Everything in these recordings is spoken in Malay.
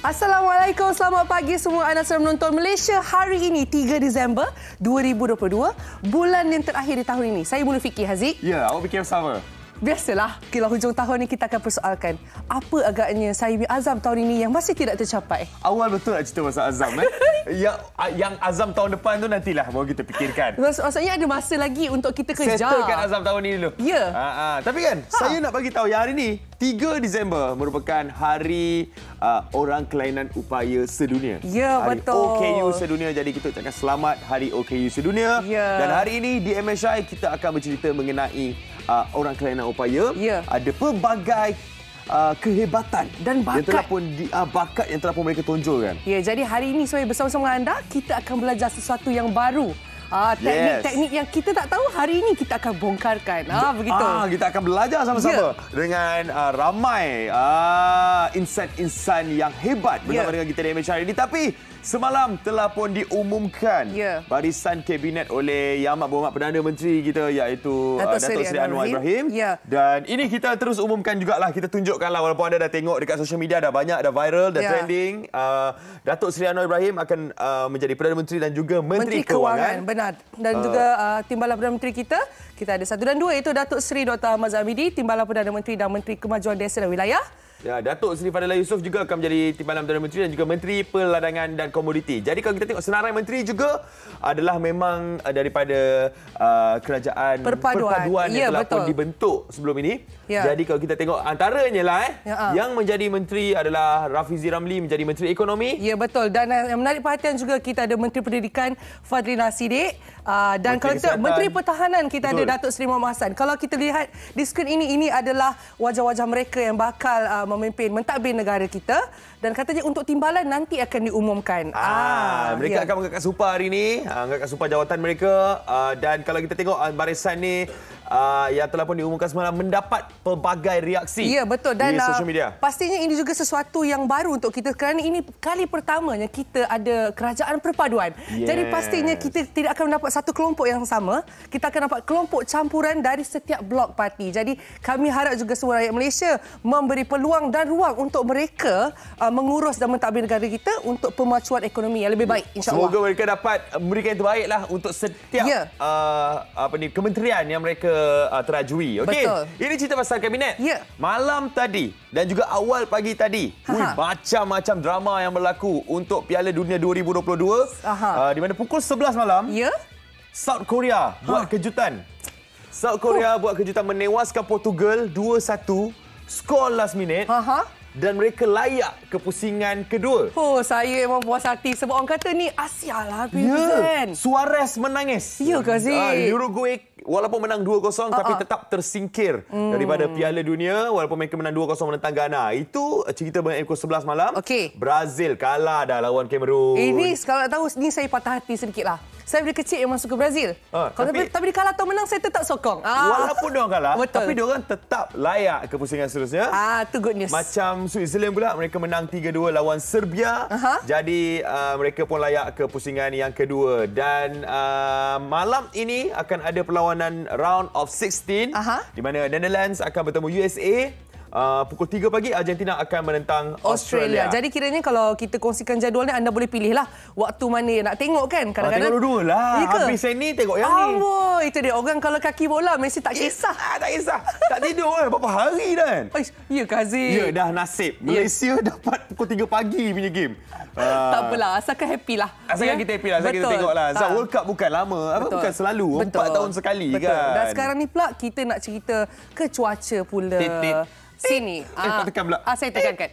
Assalamualaikum, selamat pagi semua anda sedang menonton Malaysia. Hari ini 3 Disember 2022, bulan yang terakhir di tahun ini. Saya mula fikir, Haziq. Ya, awak fikir sama. Biasalah, kalau hujung tahun ini kita akan persoalkan apa agaknya saya punya azam tahun ini yang masih tidak tercapai. Awal betul nak cerita pasal azam. Yang azam tahun depan tu nantilah baru kita fikirkan. Maksudnya ada masa lagi untuk kita kejar. Settlekan azam tahun ini dulu. Ya. Tapi kan, saya nak bagi tahu yang hari ini 3 Disember merupakan hari Orang Kelainan Upaya Sedunia. Ya, hari betul. OKU Sedunia. Jadi kita ucapkan selamat Hari OKU Sedunia. Ya. Dan hari ini di MSI kita akan bercerita mengenai Orang Kelainan Upaya. Ya. Ada pelbagai kehebatan dan bakat yang telah pun bakat yang telah pun mereka tonjolkan. Ya, jadi hari ini saya bersama-sama anda kita akan belajar sesuatu yang baru. Teknik-teknik yang kita tak tahu hari ini kita akan bongkarkan. Begitu. Kita akan belajar sama-sama dengan ramai insan-insan yang hebat bersama dengan kita di MH hari ini. Tapi semalam telah pun diumumkan barisan kabinet oleh Yang Amat Berhormat Perdana Menteri kita iaitu Datuk Seri Anwar Ibrahim. Dan ini kita terus umumkan jugalah, kita tunjukkanlah walaupun anda dah tengok dekat social media dah banyak, dah viral, dah trending. Datuk Seri Anwar Ibrahim akan menjadi Perdana Menteri dan juga Menteri Kewangan. Benar. Dan juga Timbalan Perdana Menteri kita ada 1 dan 2 iaitu Datuk Seri Dr. Ahmad Zahmidi, Timbalan Perdana Menteri dan Menteri Kemajuan Desa dan Wilayah. Ya, Datuk Seri Fadilah Yusof juga akan menjadi Timbalan Perdana Menteri dan juga Menteri Perladangan dan Komoditi. Jadi kalau kita tengok senarai menteri juga adalah memang daripada kerajaan perpaduan yang telah pun dibentuk sebelum ini. Jadi kalau kita tengok antaranya lah yang menjadi menteri adalah Rafizi Ramli menjadi Menteri Ekonomi. Ya, betul. Dan yang menarik perhatian juga kita ada Menteri Pendidikan Fadlina Sidik dan kalau kita Menteri Pertahanan kita ada Datuk Seri Muhammad Hassan. Kalau kita lihat di skrin ini adalah wajah-wajah mereka yang bakal memimpin mentadbir negara kita dan katanya untuk timbalan nanti akan diumumkan. Mereka akan mengangkat sumpah hari ini, mengangkat sumpah jawatan mereka dan kalau kita tengok barisan ni yang telah pun diumumkan semalam mendapat pelbagai reaksi. Ya, betul. Dan di social media. Pastinya ini juga sesuatu yang baru untuk kita kerana ini kali pertamanya kita ada kerajaan perpaduan. Jadi pastinya kita tidak akan mendapat satu kelompok yang sama. Kita akan dapat kelompok campuran dari setiap blok parti. Jadi kami harap juga semua rakyat Malaysia memberi peluang dan ruang untuk mereka mengurus dan mentadbir negara kita untuk pemacuan ekonomi yang lebih baik, insya-Allah. Semoga mereka dapat memberikan yang terbaiklah untuk setiap kementerian yang mereka terajui. Okey. Ini cerita pasal kabinet. Malam tadi dan juga awal pagi tadi, macam-macam drama yang berlaku untuk Piala Dunia 2022. Di mana pukul 11 malam, South Korea buat kejutan. South Korea buat kejutan menewaskan Portugal 2-1, skor last minute. Dan mereka layak ke pusingan kedua. Saya memang puas hati sebab orang kata ni Asia lah. Suarez menangis. Ya ke, Aziz? Uruguay walaupun menang 2-0 tapi tetap tersingkir daripada Piala Dunia walaupun mereka menang 2-0 menentang Ghana. Itu cerita mengenai pukul 11 malam. Brazil kalah dah lawan Cameroon. Ini kalau nak tahu ni saya patah hati sedikitlah. Saya dari kecil yang masuk ke Brazil. Tapi dia kalah atau menang saya tetap sokong. Walaupun dia orang kalah, tapi dia orang tetap layak ke pusingan seterusnya. Itu good news. Macam Switzerland pula, mereka menang 3-2 lawan Serbia. Jadi mereka pun layak ke pusingan yang kedua. Dan malam ini akan ada perlawanan round of 16 di mana Netherlands akan bertemu USA. Pukul 3 pagi Argentina akan menentang Australia. Jadi kiranya kalau kita kongsikan jadualnya anda boleh pilihlah waktu mana nak tengok kan. Kadang-kadang tengok dua lah. Habis yang ni tengok yang ni. Itu dia. Orang kalau kaki bola mesti tak kisah. Tak kisah. Tak tidur berapa hari kan. Ya ke, Aziz? Ya, dah nasib. Malaysia dapat pukul 3 pagi punya game. Tak apalah. Asalkan happy lah. Asalkan kita happy lah. Asalkan kita tengok lah. World Cup bukan lama. Bukan selalu. 4 tahun sekali kan. Dan sekarang ni pula kita nak cerita ke cuaca pula. Sini. Tekan pula. Saya tekankan.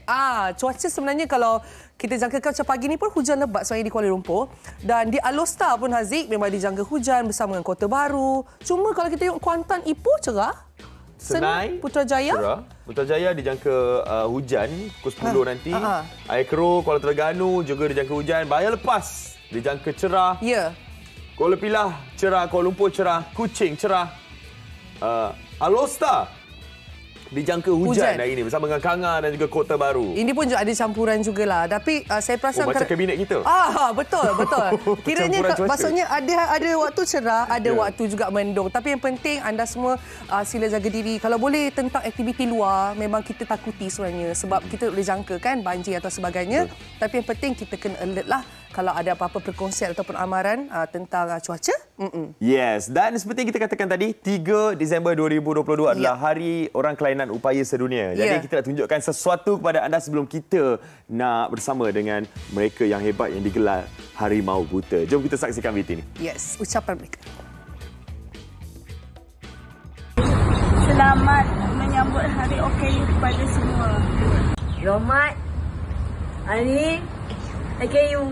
Cuaca sebenarnya kalau kita jangkakan macam pagi ni pun hujan lebat sebenarnya di Kuala Lumpur. Dan di Alor Star pun, Haziq, memang dijangka hujan bersama dengan Kota Baru. Cuma kalau kita tengok Kuantan, Ipoh cerah. Senai, Putrajaya cerah. Putrajaya dijangka hujan pukul 10 nanti. Air Keroh, Kuala Terengganu juga dijangka hujan. Bahaya Lepas dijangka cerah. Kuala Pilah cerah, Kuala Lumpur cerah, Kuching cerah. Alor Star dijangka hujan hari ini bersama dengan Kanga dan juga Kota Baru. Ini pun ada campuran jugalah. Tapi saya perasan macam kabinet kita. Betul. Kiranya maksudnya ada waktu cerah, ada waktu juga mendung. Tapi yang penting anda semua sila jaga diri. Kalau boleh tentang aktiviti luar, memang kita takuti sebenarnya sebab kita boleh jangka kan banjir atau sebagainya. Tapi yang penting kita kena alert lah kalau ada apa-apa perkongsian ataupun amaran tentang cuaca. Yes, dan seperti yang kita katakan tadi, 3 Disember 2022 adalah Hari Orang Kelainan Upaya Sedunia. Jadi kita nak tunjukkan sesuatu kepada anda sebelum kita nak bersama dengan mereka yang hebat yang digelar Harimau Buta. Jom kita saksikan video ini. Yes, ucapan mereka. Selamat menyambut Hari OKU kepada semua. Selamat Hari OKU.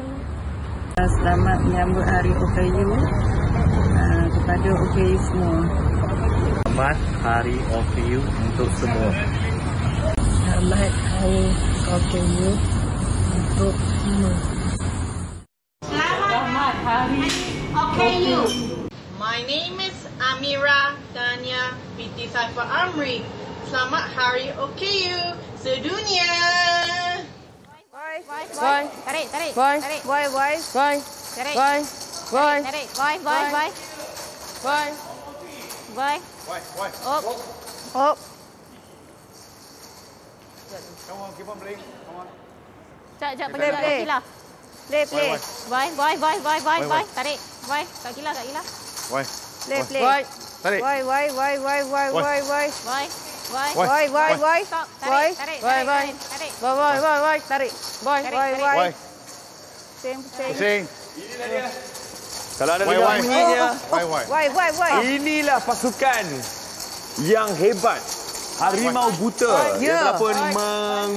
Selamat menyambut Hari OKU kepada OKU semua. Selamat Hari OKU untuk semua. Selamat Hari OKU untuk semua. Selamat Hari OKU. My name is Amira Dania binti Saiful Amri. Selamat Hari OKU sedunia. Boy, tarik. Boy. Tarik. Boy. Tarik. Boy. Tarik. Boy. Up. Come on, keep on playing. Come on. Cak, play. Play. Boy. Tarik. Boy. Kak Gila. Why? Play. Tarik. Boy. Stop. Tarik. Tarik. Why? Sing. Kalau anda dengar bunyinya, Why? inilah pasukan yang hebat. Harimau Buta yang telah pun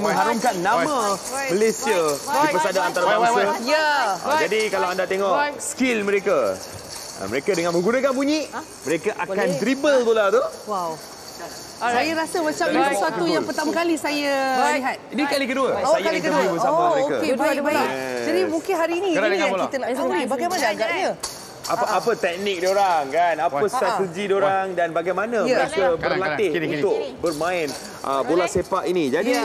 mengharumkan nama Malaysia di persada antarabangsa. Jadi kalau anda tengok skill mereka, mereka dengan menggunakan bunyi, mereka akan dribble bola tu. Wow. Saya rasa macam ini sesuatu yang pertama kali saya lihat. Ini kali kedua. Saya kali interview bersama mereka. Okey, baik. Jadi mungkin hari ini yang kita nak tahu ni bagaimana agaknya. Apa teknik diorang kan? Apa strategi diorang dan bagaimana mereka berlatih untuk bermain bola sepak ini. Jadi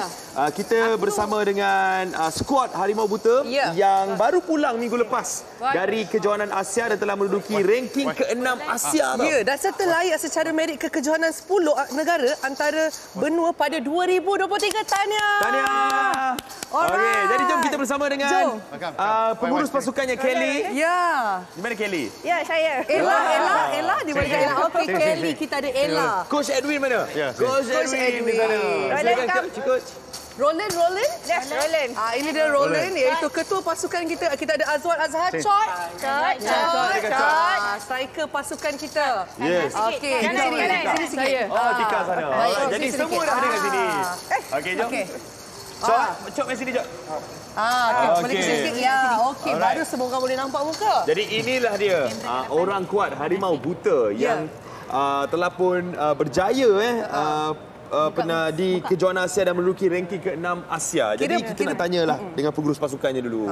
kita bersama dengan skuad Harimau Buta yang baru pulang minggu lepas dari kejohanan Asia dan telah menduduki ranking ke-6 Asia. Dan serta layak secara merit ke kejohanan 10 negara antara benua pada 2023. Tahniah. Okey, jadi jom kita bersama dengan pengurus pasukannya Kelly. Di mana Kelly? Ya, saya. Ella di mana? Okey, Kelly, kita ada Ella. Coach Edwin mana? Coach Edwin di sana. Silakan Coach. Roland? Yes, Roland. Ini dia Roland, iaitu ketua pasukan kita. Kita ada Azwan Azhar, Chot. Striker pasukan kita. Yes. Okey, sini sikit. Tika sana. Jadi semua dah ada kat sini. Okey, jom. Cok main sini, Cok. Boleh ke sikit? Okey, baru semua orang boleh nampak muka. Jadi inilah dia, orang kuat Harimau Buta yang telah pun berjaya pernah di kejohanan Asia dan menduduki ranking ke-6 Asia. Jadi kita nak tanyalah dengan pengurus pasukannya dulu.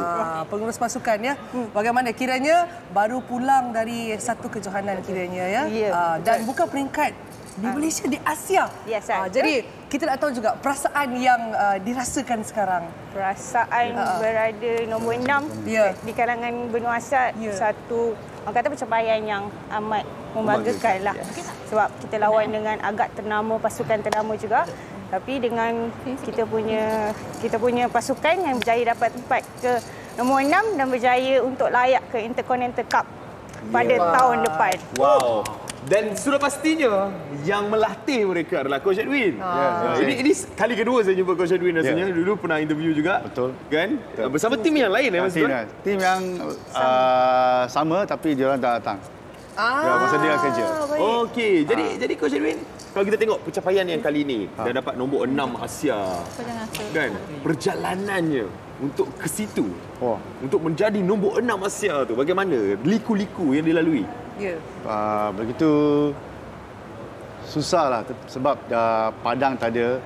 Pengurus pasukan bagaimana kiranya baru pulang dari satu kejohanan kiranya dan bukan peringkat di Malaysia, di Asia. Yes, jadi kita nak tahu juga perasaan yang dirasakan sekarang. Perasaan berada nombor 6 di kalangan benua Asia, satu orang kata pencapaian yang amat membanggakan lah. Sebab kita lawan dengan agak ternama, pasukan ternama juga. Tapi dengan kita punya pasukan yang berjaya dapat tempat ke nombor 6 dan berjaya untuk layak ke Intercontinental Cup pada tahun depan. Wow. Dan sudah pastinya yang melatih mereka adalah Coach Edwin. Ini kali kedua saya jumpa Coach Edwin rasanya. Dulu pernah interview juga. Betul. Kan? Bersama tim yang lain tim yang sama tapi dia orang tak datang. Masa dia kerja. Okey. Jadi Coach Edwin, kalau kita tengok pencapaian yang kali ini dah dapat nombor 6 Asia. Kan? Perjalanannya untuk ke situ. Untuk menjadi nombor 6 Asia tu bagaimana? Liku-liku yang dilalui. Begitu susahlah sebab padang tak ada.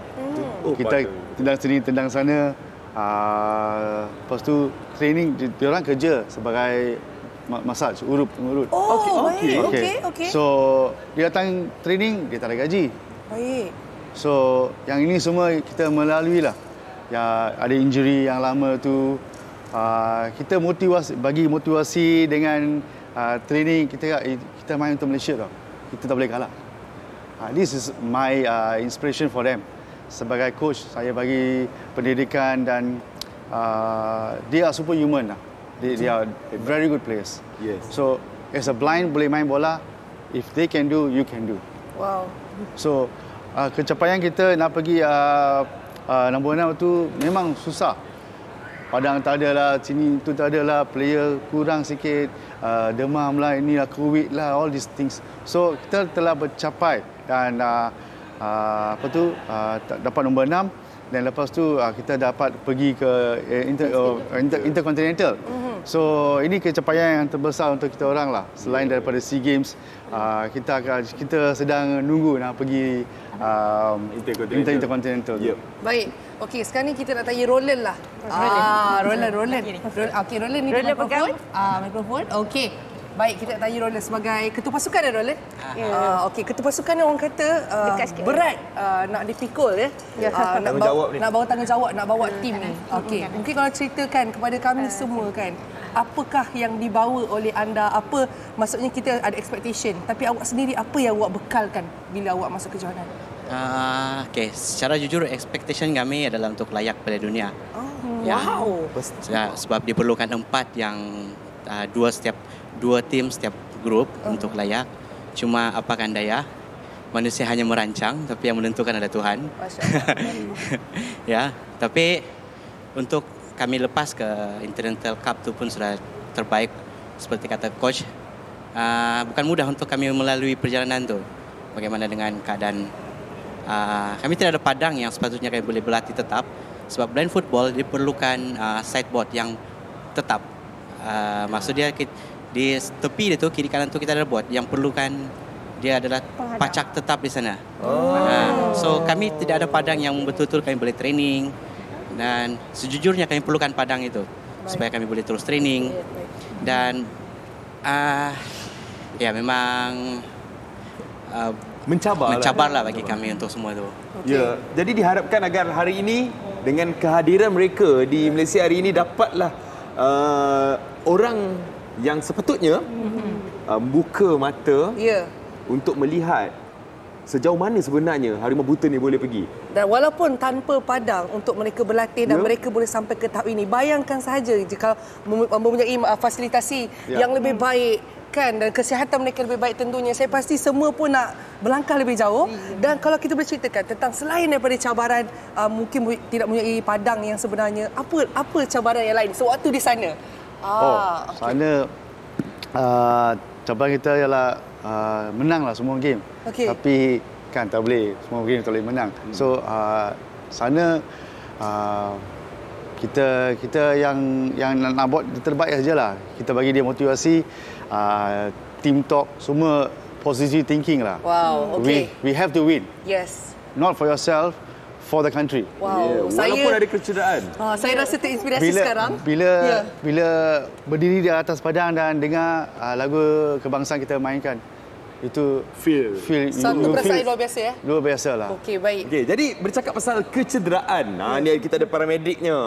Kita tendang sini tendang sana. Lepas tu training dia orang kerja sebagai massage urut. Okey. So dia datang training dia tak ada gaji. Baik. So yang ini semua kita melalui lah. Ya, ada injury yang lama tu. Kita bagi motivasi dengan training kita main untuk Malaysia tau. Kita tak boleh kalah. This is my inspiration for them. Sebagai coach, saya bagi pendidikan dan they are superhuman lah. They are very good players. Yes. So as a blind boleh main bola, if they can do, you can do. Wow. So pencapaian kita nak pergi nombor 6 tu memang susah. Padang tak ada lah, sini tu tak ada lah, player kurang sikit, demam lah, inilah COVID lah, all these things. So kita telah bercapai dan dapat nombor 6 dan lepas tu kita dapat pergi ke Intercontinental. So ini pencapaian yang terbesar untuk kita orang lah. Selain daripada SEA Games, kita sedang nunggu nak pergi Intercontinental. Yep. Baik. Okey, sekarang ni kita nak tanya Roland lah. Roland. Okey, Roland ni Roland mikrofon. Mikrofon. Okey. Baik, kita nak tanya Roland sebagai ketua pasukan Roland. Okey, ketua pasukan ni orang kata berat nak dipikul ya. Nak bawa tanggungjawab, nak bawa tim ni. Okey, mungkin kalau ceritakan kepada kami semua kan, apakah yang dibawa oleh anda? Apa maksudnya kita ada expectation, tapi awak sendiri apa yang awak bekalkan bila awak masuk kejohanan? Okay, secara jujur expectation kami adalah untuk layak Piala Dunia. Wow. Sebab diperlukan 4 yang dua tim setiap grup untuk layak. Cuma apakan daya, manusia hanya merancang, tapi yang menentukan adalah Tuhan. Ya, tapi untuk kami lepas ke Intercontinental Cup tu pun sudah terbaik seperti kata coach. Bukan mudah untuk kami melalui perjalanan tu. Bagaimana dengan keadaan kami tidak ada padang yang sepatutnya kami boleh berlatih tetap, sebab blind football diperlukan sideboard yang tetap. Maksudnya di tepi dia tu, kiri kanan tu kita ada board yang perlukan dia adalah pacak tetap di sana. So kami tidak ada padang yang betul-betul kami boleh training, dan sejujurnya kami perlukan padang itu supaya kami boleh terus training. Dan ya memang mencabarlah bagi kami untuk semua itu. Ya, jadi diharapkan agar hari ini dengan kehadiran mereka di Malaysia hari ini dapatlah orang yang sepatutnya buka mata untuk melihat sejauh mana sebenarnya Harimau Buta ni boleh pergi. Dan walaupun tanpa padang untuk mereka berlatih dan mereka boleh sampai ke tahap ini, bayangkan sahaja jika mempunyai fasilitasi yang lebih baik kan, dan kesihatan mereka lebih baik tentunya, saya pasti semua pun nak melangkah lebih jauh. Dan kalau kita boleh ceritakan tentang selain daripada cabaran mungkin tidak mempunyai padang yang sebenarnya, apa cabaran yang lain sewaktu di sana? Sana cabaran kita ialah menanglah semua game. Tapi kan tak boleh, semua game tak boleh menang. So sana kita yang nak buat terbaik sajalah. Kita bagi dia motivasi, team talk, semua positive thinking lah. Wow, okay. We have to win. Yes. Not for yourself, for the country. Wow. Walaupun ada kecederaan. Saya rasa terinspirasi sekarang. Bila berdiri di atas padang dan dengar lagu kebangsaan kita mainkan, itu feel satu perasaan luar biasa ya. Luar biasa lah. Okey, baik. Okey, jadi bercakap pasal kecederaan, ni kita ada paramediknya,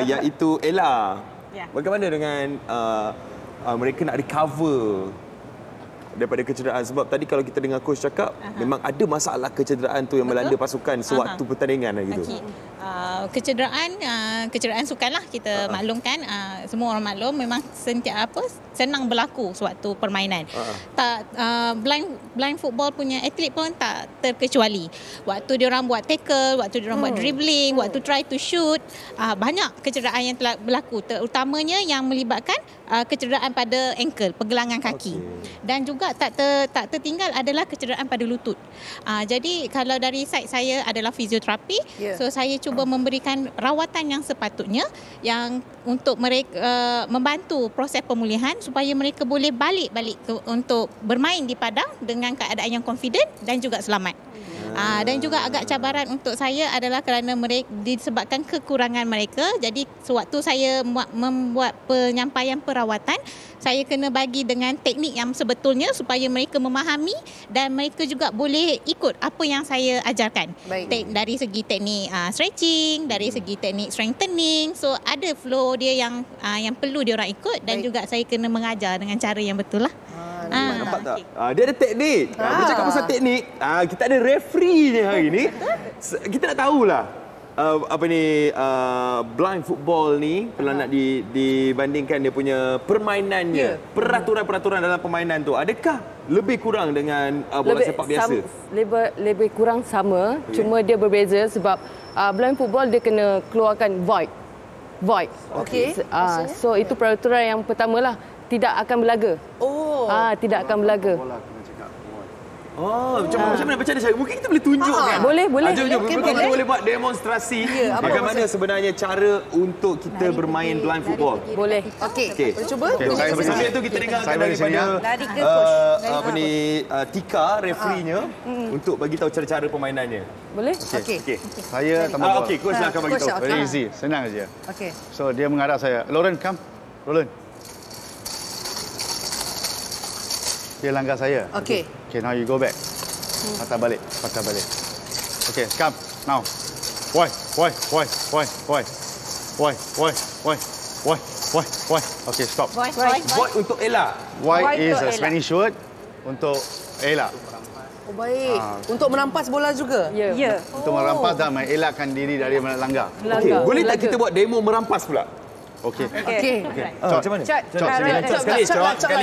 iaitu Ella. Bagaimana dengan mereka nak recover daripada kecederaan? Sebab tadi kalau kita dengar coach cakap, memang ada masalah kecederaan tu yang melanda pasukan sewaktu pertandingan gitu. Kecederaan sukan lah, kita maklumkan, semua orang maklum, memang senang berlaku sewaktu permainan. Blind football punya atlet pun tak terkecuali. Waktu diorang buat tackle, waktu diorang buat dribbling, waktu try to shoot, banyak kecederaan yang telah berlaku, terutamanya yang melibatkan kecederaan pada ankle, pergelangan kaki. Dan juga tak tertinggal adalah kecederaan pada lutut. Jadi kalau dari side saya adalah fizioterapi, so saya cuba memberikan rawatan yang sepatutnya yang untuk mereka membantu proses pemulihan supaya mereka boleh balik untuk bermain di padang dengan keadaan yang confident dan juga selamat. Dan juga agak cabaran untuk saya adalah kerana mereka disebabkan kekurangan mereka. Jadi sewaktu saya membuat penyampaian perawatan, saya kena bagi dengan teknik yang sebetulnya supaya mereka memahami dan mereka juga boleh ikut apa yang saya ajarkan. Dari segi teknik stretching, dari segi teknik strengthening. So ada flow dia yang perlu dia orang ikut dan juga saya kena mengajar dengan cara yang betul lah. Nampak tak? Dia ada teknik. Dia cakap pasal teknik. Kita ada referee ni hari ni. Kita nak tahulah blind football ni kalau nak dibandingkan dia punya permainannya, peraturan-peraturan dalam permainan tu, adakah lebih kurang dengan bola sepak biasa? Lebih kurang sama, cuma dia berbeza sebab blind football dia kena keluarkan void. Okey. So itu peraturan yang pertamalah, tidak akan berlaga. Tidak akan berlaga. Macam mana cara? Mungkin kita boleh tunjuk kan? Boleh. Kita boleh buat demonstrasi bagaimana sebenarnya cara untuk kita bermain blind football. Boleh. Okey. Cuba. Sambil tu kita dengarkan daripada Tika, referee-nya, untuk bagi tahu cara-cara permainannya. Boleh? Okey. Saya tambah bola. Okey, coach lah akan bagi tahu. Very easy, senang saja. Okey. So dia menghadap saya. Lauren, come. Lauren. Dia langgar saya. Okey. Okay, now you go back. Patah balik. Okay, come. Now. Why. Okay, stop. Void untuk Ella. Why is a Spanish word untuk Ella. Baik. Untuk merampas bola juga? Ya. Untuk merampas dan mengelakkan diri dari melanggar. Okay. Boleh tak kita buat demo merampas pula? Okey. Macam mana? Sekali.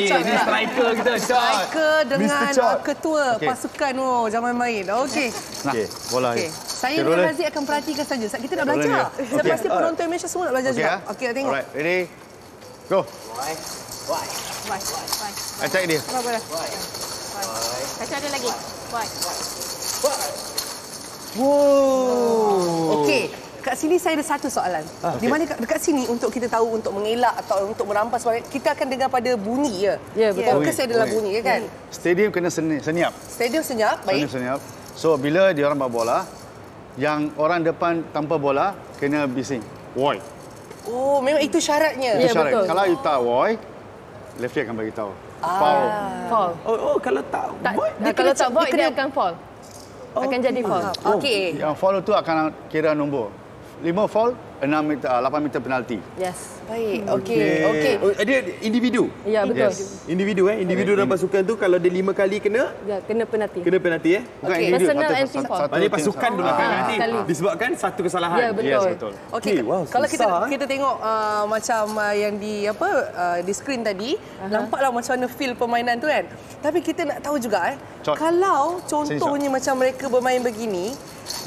Ini striker kita. Striker dengan ketua pasukan zaman main. Okey. Bola. Saya dengan Razik akan perhatikan saja. Kita nak belajar. Saya pasti penonton Malaysia semua nak belajar juga. Okey, nak tengok. Alright, ready? Go. Attack dia. Macam ada lagi. Wow. Okey. Kat sini saya ada satu soalan. Di mana dekat sini untuk kita tahu untuk mengelak atau untuk merampas, kita akan dengar pada bunyi ya. Ya, betul. Fokus adalah bunyi kan. Stadium kena senyap. Stadium senyap, baik. Senyap. So bila dia orang bawa bola, yang orang depan tanpa bola kena bising. Woi. Oh, memang itu syaratnya. Itu syarat. Betul. Kalau you tak woi, referee akan bagi tahu. Foul. Oh, kalau tak Kalau tak void dia akan foul. Akan jadi foul. Okey. Yang foul tu akan kira nombor. 5 foul, 8 meter penalti. Yes. Baik. Okey. Dia individu? Ya, betul. Yes. Individu dalam pasukan tu kalau dia 5 kali kena? Ya, kena penalti. Kena penalti Bukan individu. Personal and team foul. Maksudnya pasukan dulu akan penalti disebabkan satu kesalahan. Ya, betul. Yes, betul. Okey. Kalau kita tengok macam yang di skrin tadi, nampaklah macam mana feel permainan tu kan. Tapi kita nak tahu juga kalau contohnya macam mereka bermain begini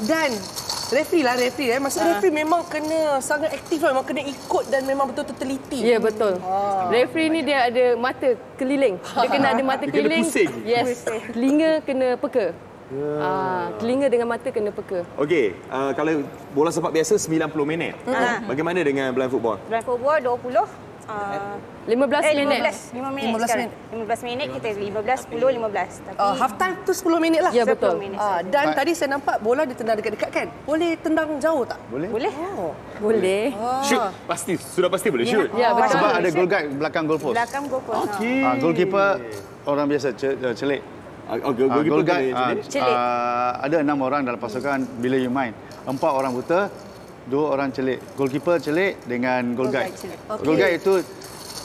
dan referee maksud referee memang kena sangat aktif lah, memang kena ikut dan memang betul-betul teliti. Ya, betul. Referee ni dia ada mata keliling. Dia kena ada mata keliling. Yes. Telinga kena peka. Telinga dengan mata kena peka. Okey, kalau bola sepak biasa 90 minit. Bagaimana dengan blind football? Blind football 20 15 minit. 15 minit kita 15, 10, 15. Tapi Half time tu 10 minit lah. Ya, betul. Dan tadi saya nampak bola ditendang dekat-dekat kan. Boleh tendang jauh tak? Boleh. Boleh. Shoot, pasti. Sudah pasti boleh shoot. Ya, betul. Sebab ada goal guard belakang goal post. belakang goalpost. Okey. Goalkeeper orang biasa celik. Goal guard ada 6 orang dalam pasukan bila you main. 4 orang buta, 2 orang celik. Goalkeeper celik dengan goal guard. Goal guard itu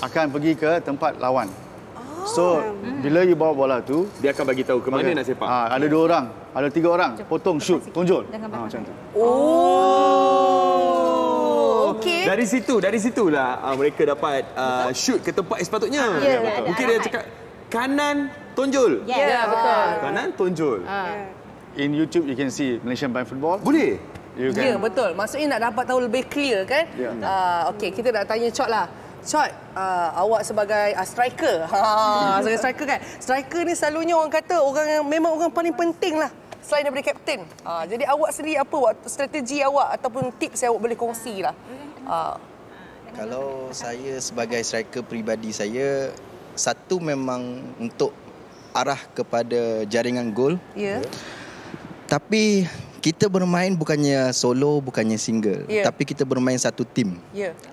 akan pergi ke tempat lawan. So, bila you bawa bola tu, dia akan bagi tahu ke mana nak sepak. Ada 2 orang, ada 3 orang, potong, shoot, tunjul. Macam tu. Okey. Dari situlah mereka dapat shoot ke tempat sepatutnya. Mungkin dia cakap kanan tonjol. Ya, betul. Kanan tonjol. In YouTube you can see Malaysian blind football. Boleh. Ya, betul. Maksudnya nak dapat tahu lebih clear kan? Okey, kita nak tanya Chot lah. Chot, awak sebagai striker. Sebagai striker kan. Striker ni selalunya orang kata memang orang paling penting lah selain daripada kapten. Jadi awak sendiri apa strategi awak ataupun tips yang awak boleh kongsi lah? Kalau saya sebagai striker peribadi saya, satu memang untuk arah kepada jaringan gol. Ya. Tapi kita bermain bukannya solo, bukannya single. Tapi kita bermain satu tim.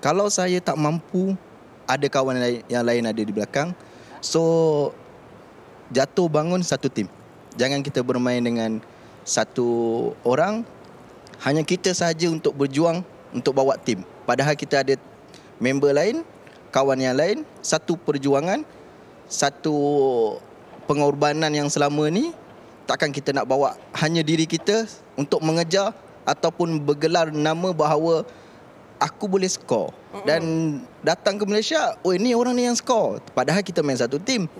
Kalau saya tak mampu, ada kawan yang lain ada di belakang. So, jatuh bangun satu tim. Jangan kita bermain dengan satu orang. Hanya kita sahaja untuk berjuang untuk bawa tim. Padahal kita ada member lain, kawan yang lain, satu perjuangan, satu pengorbanan yang selama ni takkan kita nak bawa hanya diri kita untuk mengejar ataupun bergelar nama bahawa aku boleh skor. Dan datang ke Malaysia, oh ini orang ni yang skor. Padahal kita main satu tim.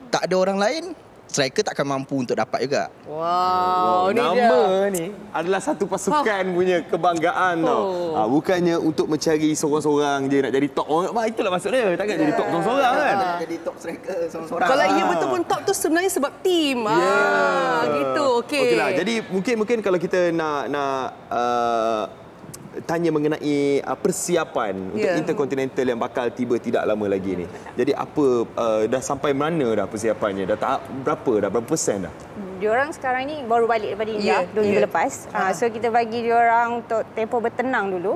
Tak ada orang lain, striker takkan mampu untuk dapat juga. Wow, nama ni adalah satu pasukan punya kebanggaan tau. Bukannya untuk mencari seorang-seorang je nak jadi top. Itulah maksudnya. Takkan jadi top seorang-seorang kan? Jadi top striker seorang-seorang. Kalau ia betul pun top tu sebenarnya sebab tim. Gitu. Okeylah. Jadi mungkin kalau kita nak tanya mengenai persiapan untuk Intercontinental yang bakal tiba tidak lama lagi ni. Jadi apa dah sampai mana dah persiapannya? Dah tahap berapa persen dah? Diorang sekarang ni baru balik daripada India 2 minggu lepas. So kita bagi diorang untuk tempoh bertenang dulu.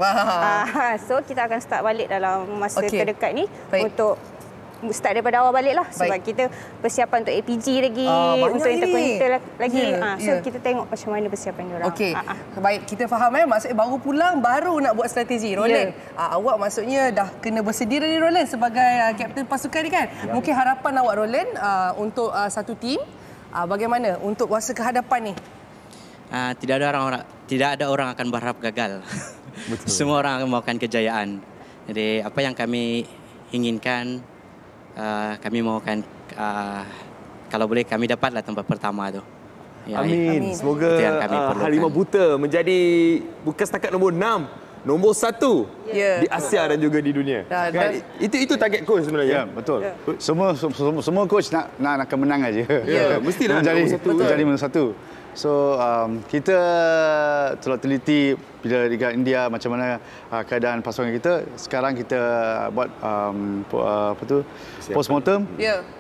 So kita akan start balik dalam masa terdekat ni untuk start daripada awal balik lah. Sebab kita persiapan untuk APG lagi, untuk Intercontinental lagi. So kita tengok macam mana persiapan diorang. Baik, kita faham maksudnya baru pulang baru nak buat strategi. Roland, awak maksudnya dah kena bersedia ni Roland sebagai kapten pasukan ni kan? Mungkin harapan awak Roland untuk satu tim bagaimana untuk masa kehadapan ni? Tidak ada orang akan berharap gagal. Semua orang akan mahukan kejayaan. Jadi apa yang kami inginkan, kami mahukan kalau boleh kami dapatlah tempat pertama tu. Amin. Semoga Halimah Buta menjadi bukan setakat nombor 6, nombor 1 di Asia dan juga di dunia. Kan? Itu target coach sebenarnya. Betul. Semua coach nak kemenang aja. Mestilah menjadi nombor 1. So kita telah teliti bila dekat India macam mana keadaan pasukan kita. Sekarang kita buat postmortem.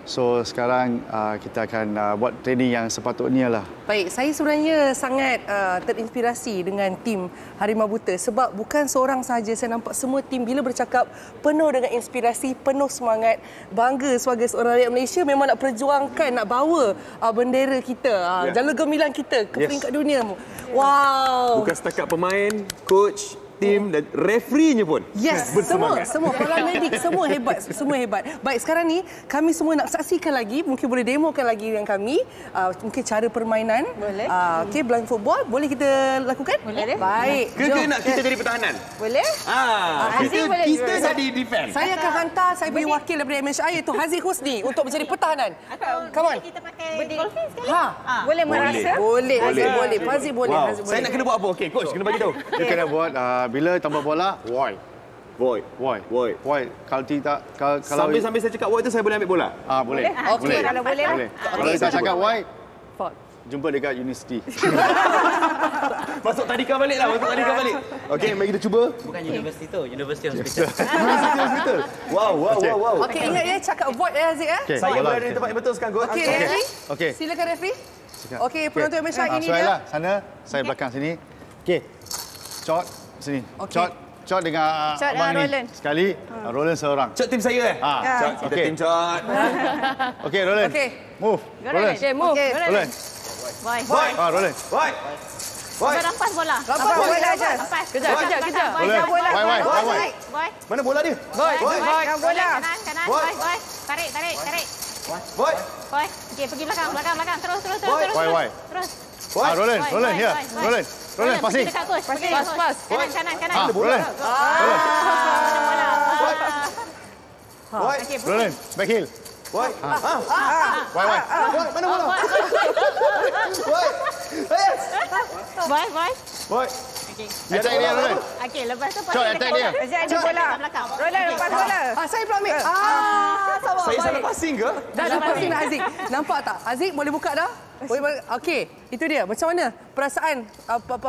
So sekarang kita akan buat training yang sepatutnya lah. Baik, saya sebenarnya sangat terinspirasi dengan tim Harimau Buta sebab bukan seorang sahaja, saya nampak semua tim bila bercakap penuh dengan inspirasi, penuh semangat, bangga sebagai seorang rakyat Malaysia, memang nak perjuangkan, nak bawa bendera kita, jala gemilang kita ke peringkat dunia. Wow. Bukan setakat pemain, coach, tim dan referee-nya pun bersemangat. Semua paramedik semua hebat. Baik, sekarang ni kami semua nak saksikan lagi, mungkin boleh demokan lagi dengan kami mungkin cara permainan. Boleh. Blind football boleh kita lakukan? Boleh. Baik. Ke nak kita jadi pertahanan? Boleh. Kita jadi defense. Saya akan hantar saya punya wakil daripada MHI iaitu Haziq Husni untuk menjadi pertahanan. Come on. Kita pakai golfing sekali. Boleh merasa? Boleh. Haziq boleh. Saya nak kena buat apa? Okey, coach kena bagi tahu. Dia kena buat bila tanpa bola, void. Kalau tidak, kalau sambil saya cakap void tu saya boleh ambil bola. Boleh. Okey, kalau boleh. Kalau saya cakap void, jumpa dekat universiti. Masuk tadika balik. Okey, mari kita cuba. Bukan universiti tu, universiti hospital. Universiti hospital. Wow. Okey, ingat cakap void Haziq Saya berada di tempat yang betul sekarang, coach. Okey, referee. Silakan referee. Okey, penonton MHI ini dia. Sana, saya belakang sini. Okey. Shot sini. Shot dengan abang ni. Sekali, Roland seorang. Shot tim saya Shot, kita tim shot. Okey, Roland. Move. Roland. Move. Roland. Boy. Roland. Rampas bola. Rampas bola aja. Kejar. Bola. Boy. Mana bola dia? Bola. Kanan. Boy. Tarik. Boy. Okey, pergi belakang. Terus. Boy. Terus. Roland, here. Roland, passing. Pas. Kanan. Roland. Boy. Roland, back heel. Boy. Boy. Mana bola? Boy. Boy. Attack dia, Roland. Okey, lepas tu Shot, attack dia. Ada bola. Roland lepas bola. Saya pula ambil. Saya salah passing ke? Dah passing dah Haziq. Nampak tak? Haziq boleh buka dah? Okey, itu dia. Macam mana perasaan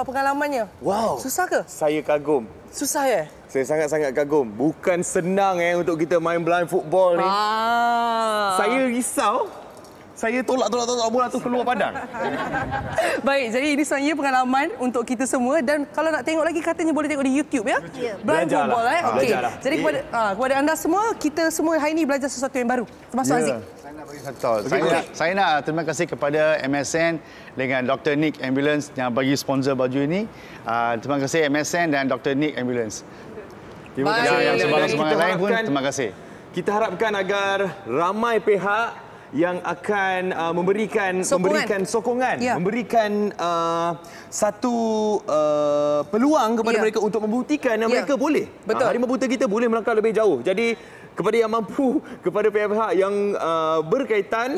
pengalamannya? Wow. Susah ke? Saya kagum. Susah ya? Saya sangat-sangat kagum. Bukan senang untuk kita main blind football ni. Saya risau saya tolak bola tu keluar padang. Baik, jadi ini sebenarnya pengalaman untuk kita semua dan kalau nak tengok lagi katanya boleh tengok di YouTube ya. Blind football okey. Jadi kepada anda semua, kita semua hari ini belajar sesuatu yang baru. Termasuk Aziz. Saya nak bagi satu. Saya nak terima kasih kepada MSN dengan Dr. Nick Ambulance yang bagi sponsor baju ini. Terima kasih MSN dan Dr. Nick Ambulance. Terima kasih. Yang semangat-semangat lain pun terima kasih. Kita harapkan agar ramai pihak yang akan memberikan sokongan, memberikan satu peluang kepada mereka untuk membuktikan yang mereka boleh. Harimau buta kita boleh melangkah lebih jauh. Jadi kepada yang mampu, kepada pihak-pihak yang berkaitan,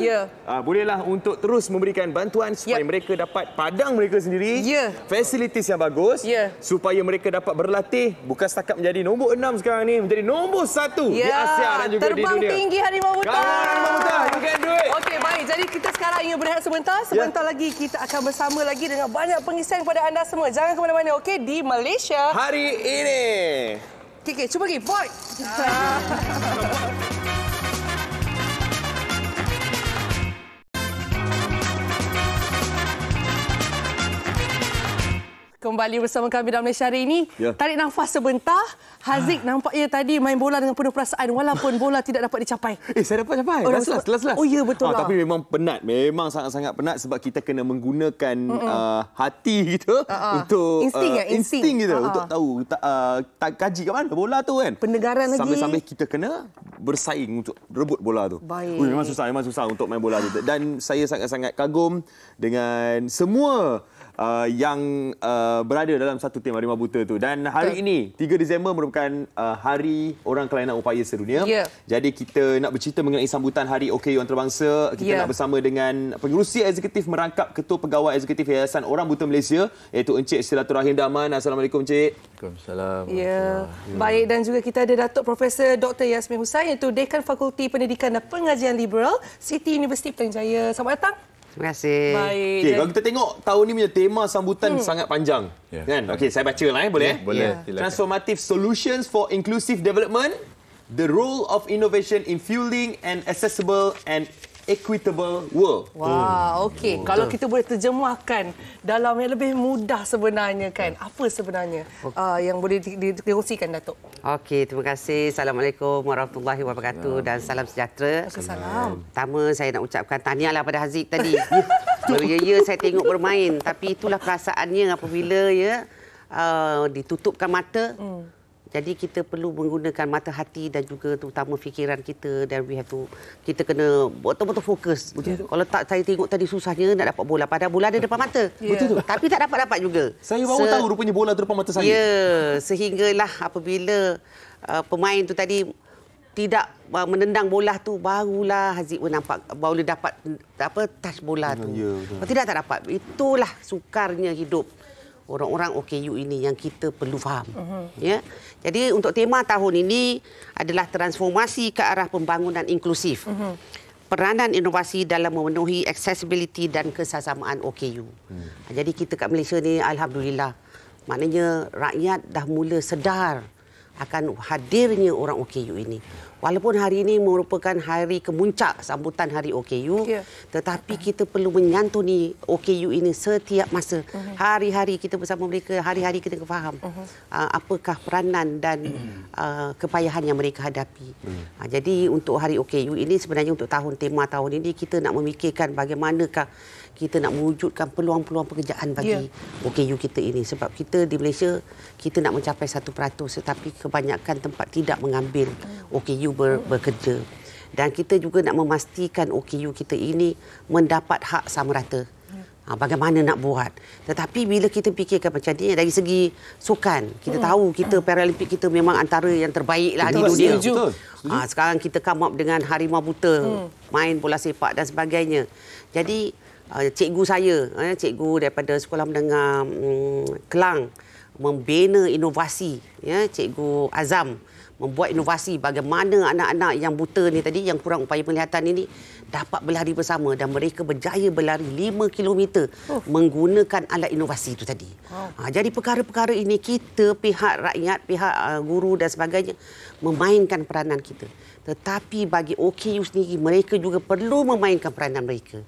bolehlah untuk terus memberikan bantuan supaya mereka dapat padang mereka sendiri, fasilitis yang bagus, supaya mereka dapat berlatih bukan setakat menjadi nombor 6 sekarang ni, menjadi nombor 1 di Asia dan juga di dunia. Terbang tinggi harimau buta. Harimau buta, you can do it. Okey, baik. Jadi kita sekarang ingin berehat sebentar. Sebentar lagi kita akan bersama lagi dengan banyak pengisian kepada anda semua. Jangan ke mana-mana, okey? Di Malaysia. Hari ini. Okey, cuba lagi. Fight. Kembali bersama kami dalam Malaysia hari ini. Tarik nafas sebentar. Haziq nampaknya tadi main bola dengan penuh perasaan walaupun bola tidak dapat dicapai. Saya dapat capai. Last. Oh ya, betul lah. Tapi memang penat. Memang sangat-sangat penat sebab kita kena menggunakan hati kita untuk insting kita untuk tahu kaji kat mana bola tu kan. Pendegaran lagi. Sambil-sambil kita kena bersaing untuk rebut bola tu. Memang susah untuk main bola tu. Dan saya sangat-sangat kagum dengan semua yang berada dalam satu tim Harimau Buta tu. Dan hari ini 3 Disember merupakan Hari Orang Kelainan Upaya Sedunia. Jadi kita nak bercerita mengenai sambutan Hari OKU Antarabangsa. Kita nak bersama dengan Pengerusi Eksekutif Merangkap Ketua Pegawai Eksekutif Yayasan Orang Buta Malaysia, iaitu Encik Silaturahim Daman. Assalamualaikum Encik. Waalaikumsalam. Baik, dan juga kita ada Datuk Profesor Dr. Yasmin Hussain, iaitu Dekan Fakulti Pendidikan dan Pengajian Liberal City University Petaling Jaya. Selamat datang. Terima kasih. Baik. Okey, kalau kita tengok tahun ini punya tema sambutan sangat panjang. Kan? Okey, saya baca lah boleh? Boleh. Transformative Solutions for Inclusive Development, the role of innovation in fueling an accessible and equitable world. Wah, okey. Kalau kita boleh terjemahkan dalam yang lebih mudah sebenarnya kan. Apa sebenarnya yang boleh dikongsikan, Datuk? Okey, terima kasih. Assalamualaikum warahmatullahi wabarakatuh dan salam sejahtera. Salam. Pertama, saya nak ucapkan tahniahlah pada Haziq tadi. Ya, saya tengok bermain. Tapi itulah perasaannya apabila ditutupkan mata. Jadi kita perlu menggunakan mata hati dan juga terutama fikiran kita, dan kita kena betul-betul fokus. Kalau tak, saya tengok tadi susahnya nak dapat bola, padahal bola ada depan mata. Betul. Tapi tak dapat juga. Saya baru tahu rupanya bola tu depan mata saya. Sehinggalah apabila pemain tu tadi tidak menendang bola tu, barulah Haziq nampak baru dapat touch bola tu. Kalau tidak tak dapat. Itulah sukarnya hidup orang-orang OKU ini yang kita perlu faham. Jadi untuk tema tahun ini adalah transformasi ke arah pembangunan inklusif. Peranan inovasi dalam memenuhi accessibility dan kesesamaan OKU. Jadi kita kat Malaysia ni alhamdulillah, maknanya rakyat dah mula sedar akan hadirnya orang OKU ini. Walaupun hari ini merupakan hari kemuncak sambutan Hari OKU, tetapi kita perlu menyantuni OKU ini setiap masa. Hari-hari kita bersama mereka, hari-hari kita faham apakah peranan dan kepayahan yang mereka hadapi. Jadi untuk Hari OKU ini sebenarnya untuk tema tahun ini kita nak memikirkan bagaimanakah kita nak mewujudkan peluang-peluang pekerjaan bagi OKU kita ini. Sebab kita di Malaysia, kita nak mencapai 1%, tetapi kebanyakan tempat tidak mengambil OKU bekerja. Dan kita juga nak memastikan OKU kita ini mendapat hak sama rata. Bagaimana nak buat. Tetapi bila kita fikirkan macam ni, dari segi sukan, kita tahu kita Paralimpik kita memang antara yang terbaik lah di dunia. Sekarang kita come up dengan Harimau Buta, main bola sepak dan sebagainya. Jadi cikgu saya, cikgu daripada Sekolah Menengah Kelang, membina inovasi, Cikgu Azam membuat inovasi bagaimana anak-anak yang buta ni tadi, yang kurang upaya penglihatan ini dapat berlari bersama dan mereka berjaya berlari 5 km menggunakan alat inovasi itu tadi. Jadi perkara-perkara ini kita, pihak rakyat, pihak guru dan sebagainya memainkan peranan kita. Tetapi bagi OKU sendiri, mereka juga perlu memainkan peranan mereka.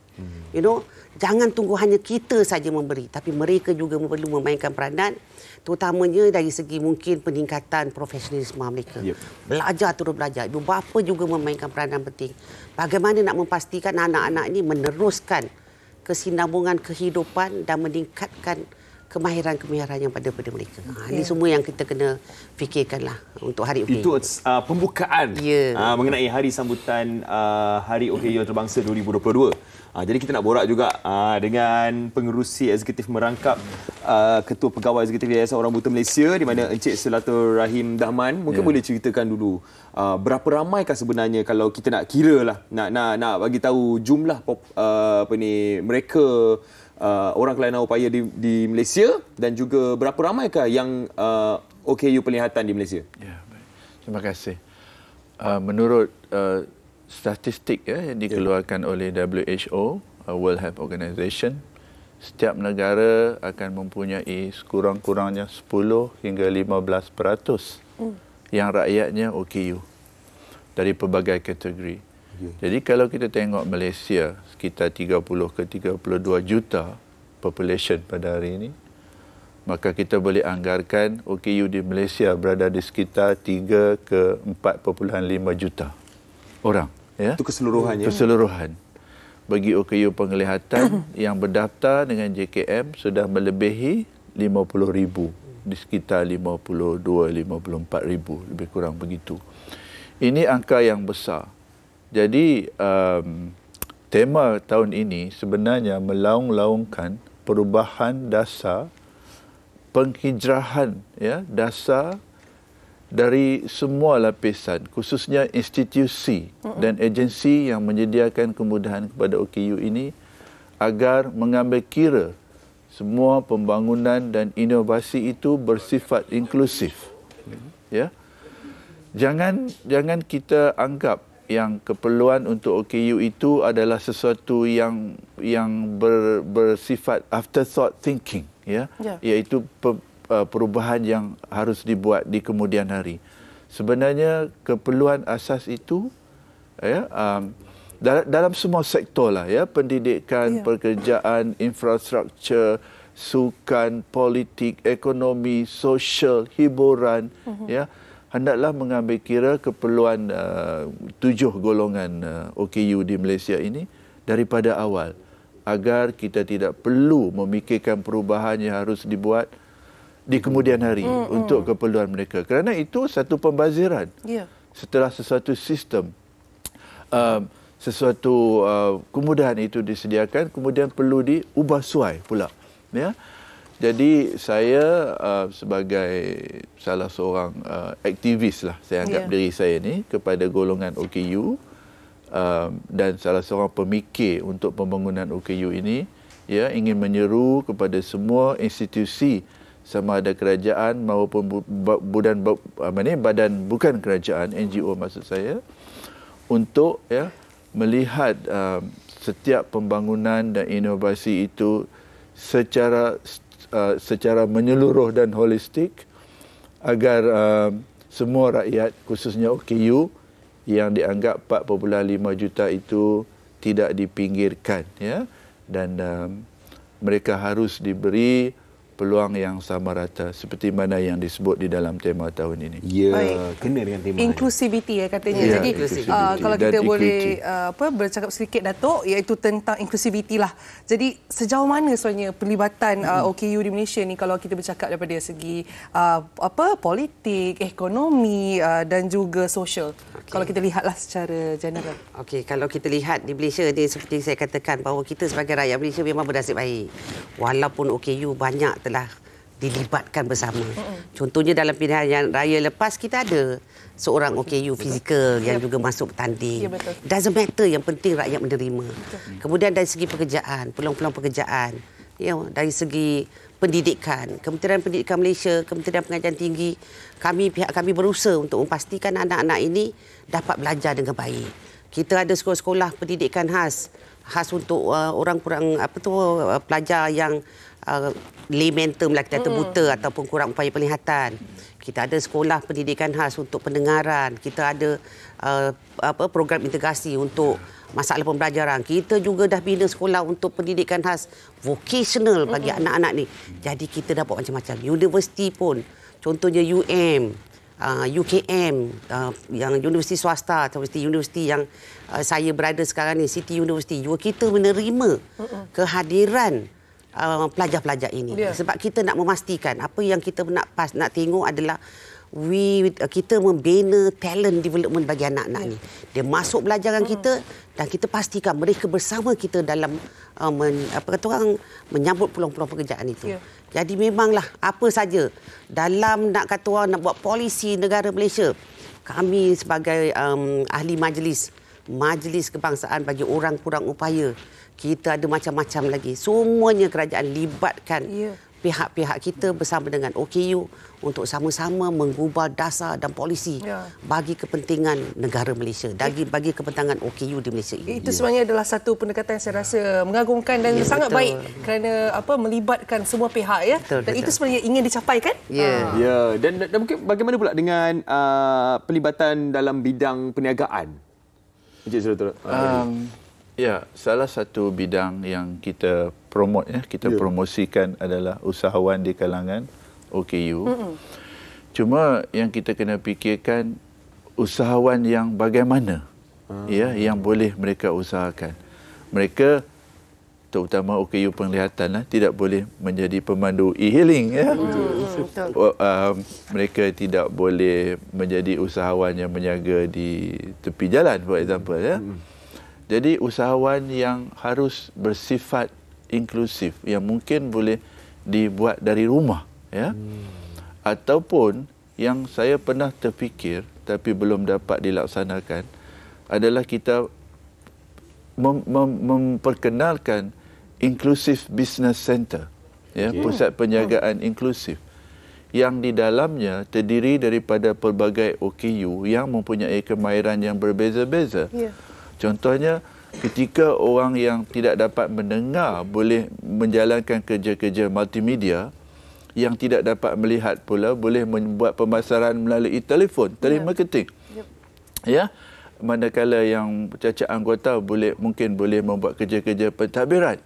Jangan tunggu hanya kita saja memberi, tapi mereka juga perlu memainkan peranan, terutamanya dari segi mungkin peningkatan profesionalisme mereka. Belajar terus belajar. Ibu bapa juga memainkan peranan penting. Bagaimana nak memastikan anak-anak ini meneruskan kesinambungan kehidupan dan meningkatkan kemahiran-kemahiran yang pada mereka. Ini semua yang kita kena fikirkanlah untuk hari OKU. Itu pembukaan mengenai hari sambutan Hari OKU Antarabangsa 2022. Jadi kita nak borak juga dengan pengerusi eksekutif merangkap Ketua Pegawai Eksekutif Yayasan Orang Buta Malaysia, di mana Encik Silatul Rahim Dahman. Mungkin boleh ceritakan dulu berapa ramaikah sebenarnya, kalau kita nak kira lah, nak bagi tahu jumlah mereka orang kelainan upaya di Malaysia, dan juga berapa ramaikah yang OKU penglihatan di Malaysia? Baik. Terima kasih. Menurut statistik yang dikeluarkan oleh WHO, World Health Organization, setiap negara akan mempunyai sekurang-kurangnya 10 hingga 15% yang rakyatnya OKU dari pelbagai kategori. Jadi kalau kita tengok Malaysia sekitar 30 ke 32 juta population pada hari ini, maka kita boleh anggarkan OKU di Malaysia berada di sekitar 3 ke 4.5 juta orang. Itu keseluruhannya. Keseluruhan. Bagi OKU penglihatan yang berdaftar dengan JKM sudah melebihi 50,000, di sekitar 52-54,000, lebih kurang begitu. Ini angka yang besar. Jadi tema tahun ini sebenarnya melaung-laungkan perubahan dasar, penghijrahan dasar dari semua lapisan, khususnya institusi dan agensi yang menyediakan kemudahan kepada OKU ini, agar mengambil kira semua pembangunan dan inovasi itu bersifat inklusif. Jangan kita anggap yang keperluan untuk OKU itu adalah sesuatu yang bersifat afterthought thinking, iaitu perubahan yang harus dibuat di kemudian hari. Sebenarnya keperluan asas itu dalam semua sektor lah, pendidikan, pekerjaan, infrastruktur, sukan, politik, ekonomi, sosial, hiburan, hendaklah mengambil kira keperluan 7 golongan OKU di Malaysia ini daripada awal, agar kita tidak perlu memikirkan perubahan yang harus dibuat di kemudian hari untuk keperluan mereka. Kerana itu satu pembaziran. Setelah sesuatu sistem, sesuatu kemudahan itu disediakan, kemudian perlu diubah suai pula. Jadi saya sebagai salah seorang aktivis lah, saya anggap diri saya ni kepada golongan OKU, dan salah seorang pemikir untuk pembangunan OKU ini, ingin menyeru kepada semua institusi, sama ada kerajaan maupun badan bukan kerajaan, NGO maksud saya, untuk melihat setiap pembangunan dan inovasi itu secara menyeluruh dan holistik, agar semua rakyat, khususnya OKU yang dianggap 4.5 juta itu tidak dipinggirkan, dan mereka harus diberi peluang yang sama rata seperti mana yang disebut di dalam tema tahun ini. Kena dengan tema inklusiviti katanya. Jadi kalau kita boleh bercakap sedikit, Datuk, iaitu tentang inklusiviti lah. Jadi sejauh mana sebenarnya pelibatan OKU di Malaysia ni, kalau kita bercakap daripada segi politik, ekonomi dan juga sosial. Kalau kita lihatlah secara general. Kalau kita lihat di Malaysia ni, seperti saya katakan bahawa kita sebagai rakyat Malaysia memang bernasib baik. Walaupun OKU banyak telah dilibatkan bersama. Contohnya dalam pilihan raya lepas, kita ada seorang OKU fizikal yang juga masuk bertanding. Doesn't matter, yang penting rakyat menerima. Kemudian dari segi pekerjaan, peluang-peluang pekerjaan, dari segi pendidikan, Kementerian Pendidikan Malaysia, Kementerian Pengajian Tinggi, pihak kami berusaha untuk memastikan anak-anak ini dapat belajar dengan baik. Kita ada sekolah-sekolah pendidikan khas untuk orang kurang pelajar yang layman term lah, kita buta ataupun kurang upaya penglihatan. Kita ada sekolah pendidikan khas untuk pendengaran. Kita ada program integrasi untuk masalah pembelajaran. Kita juga dah bina sekolah untuk pendidikan khas vocational bagi anak-anak ni. Jadi kita dah buat macam-macam. Universiti pun, contohnya UM, UKM, yang universiti swasta, universiti yang saya berada sekarang ni, City University, juga kita menerima kehadiran pelajar-pelajar ini. Sebab kita nak memastikan apa yang kita nak tengok adalah kita membina talent development bagi anak-anak ni. Dia masuk pelajaran kita dan kita pastikan mereka bersama kita dalam menyambut peluang-peluang pekerjaan itu. Jadi memanglah apa saja dalam nak buat polisi negara Malaysia, kami sebagai ahli majlis kebangsaan bagi orang kurang upaya, kita ada macam-macam lagi. Semuanya kerajaan libatkan pihak-pihak kita bersama dengan OKU untuk sama-sama menggubal dasar dan polisi bagi kepentingan negara Malaysia, bagi kepentingan OKU di Malaysia ini. Itu sebenarnya adalah satu pendekatan yang saya rasa mengagumkan dan sangat baik kerana melibatkan semua pihak ya. Dan itu sebenarnya ingin dicapai kan? Ya. Dan mungkin bagaimana pula dengan pelibatan dalam bidang perniagaan? Encik Suratul. Ya, salah satu bidang yang kita kita promosikan adalah usahawan di kalangan OKU. Cuma yang kita kena fikirkan usahawan yang bagaimana yang boleh mereka usahakan. Mereka terutama OKU penglihatan tidak boleh menjadi pemandu e-hailing mereka tidak boleh menjadi usahawan yang menjaga di tepi jalan for example Jadi usahawan yang harus bersifat inklusif, yang mungkin boleh dibuat dari rumah, ataupun yang saya pernah terfikir tapi belum dapat dilaksanakan adalah kita memperkenalkan Inclusive Business Center, pusat perniagaan inklusif, yang di dalamnya terdiri daripada pelbagai OKU yang mempunyai kemahiran yang berbeza-beza. Contohnya, ketika orang yang tidak dapat mendengar boleh menjalankan kerja-kerja multimedia, yang tidak dapat melihat pula boleh membuat pemasaran melalui telefon, telemarketing. Manakala yang cacat anggota mungkin boleh membuat kerja-kerja pentadbiran.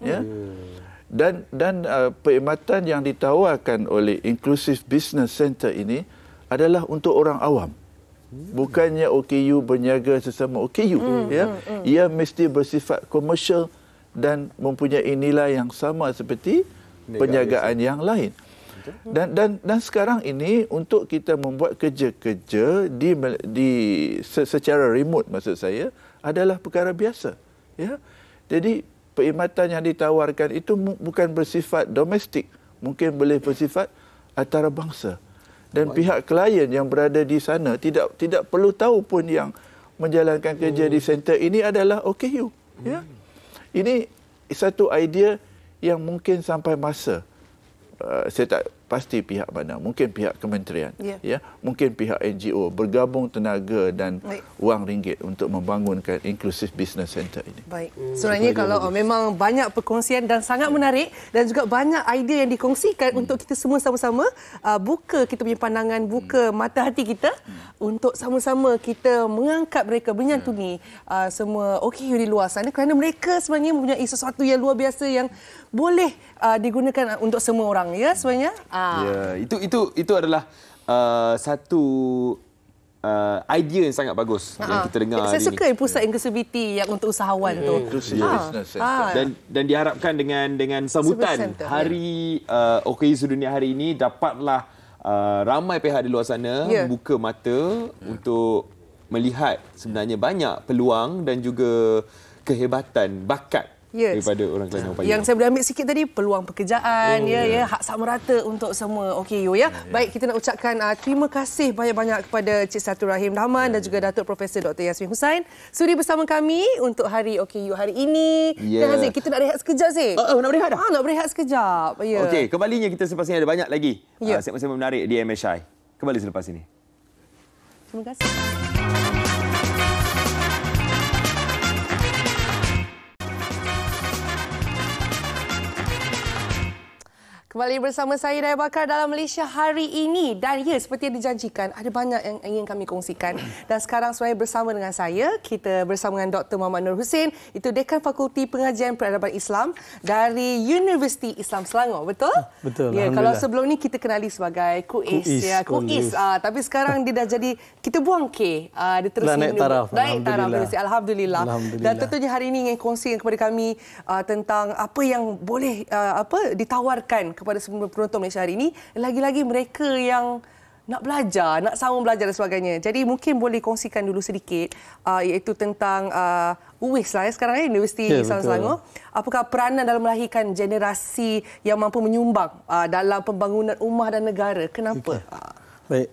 Dan perkhidmatan yang ditawarkan oleh Inclusive Business Center ini adalah untuk orang awam. Bukannya OKU berniaga sesama OKU. Ia mesti bersifat komersial dan mempunyai nilai yang sama seperti perniagaan yang lain. Dan sekarang ini untuk kita membuat kerja-kerja secara remote, maksud saya, adalah perkara biasa. Jadi perkhidmatan yang ditawarkan itu bukan bersifat domestik, mungkin boleh bersifat antarabangsa. Dan pihak klien yang berada di sana tidak perlu tahu pun yang menjalankan kerja di center ini adalah OKU. Ini satu idea yang mungkin sampai masa saya tak pasti pihak mana, mungkin pihak kementerian, mungkin pihak NGO bergabung tenaga dan wang ringgit untuk membangunkan Inclusive Business Center ini. Baik. Sebenarnya kalau memang banyak perkongsian dan sangat menarik dan juga banyak idea yang dikongsikan untuk kita semua sama-sama buka kita punya pandangan, buka mata hati kita untuk sama-sama kita mengangkat mereka, menyantuni semua OKU di luar sana kerana mereka sebenarnya mempunyai sesuatu yang luar biasa yang boleh digunakan untuk semua orang sebenarnya. Itu adalah satu idea yang sangat bagus yang kita dengar. Saya suka pusat inclusivity yang untuk usahawan tu. Dan diharapkan dengan sambutan Hari OKU Sedunia hari ini dapatlah ramai pihak di luar sana buka mata untuk melihat sebenarnya banyak peluang dan juga kehebatan, bakat daripada orang Kelantan Upaya. Yang saya boleh ambil sikit tadi, peluang pekerjaan, hak sama rata untuk semua OKU ya. Baik, kita nak ucapkan terima kasih banyak-banyak kepada Cik Satu Rahim Dahman dan juga Datuk Profesor Dr. Yasmin Hussain sudi bersama kami untuk hari OKU hari ini. Kan Haziq, kita nak rehat sekejap Haziq. Nak berehat dah? Nak berehat sekejap. Okey, kembalinya kita selepas ini ada banyak lagi segmen-segmen menarik di MSI. Kembali selepas ini. Terima kasih. Kembali bersama saya Daya Bakar dalam Malaysia hari ini. Dan seperti yang dijanjikan, ada banyak yang ingin kami kongsikan. Dan sekarang saya bersama dengan kita bersama dengan Dr. Muhammad Nur Hussein, itu Dekan Fakulti Pengajian Peradaban Islam dari Universiti Islam Selangor. Betul? Betul. Kalau sebelum ni kita kenali sebagai Kuis. Tapi sekarang dia dah jadi, kita buang K. Dia terus naik taraf. Alhamdulillah. Dan tentunya hari ini ingin kongsikan kepada kami tentang apa yang boleh ditawarkan kepada semua penonton Malaysia hari ini, lagi-lagi mereka yang nak belajar, nak sama belajar dan sebagainya. Jadi mungkin boleh kongsikan dulu sedikit iaitu tentang UIS lah sekarang Universiti Islam Selangor. Apakah peranan dalam melahirkan generasi yang mampu menyumbang dalam pembangunan ummah dan negara? Kenapa? Baik,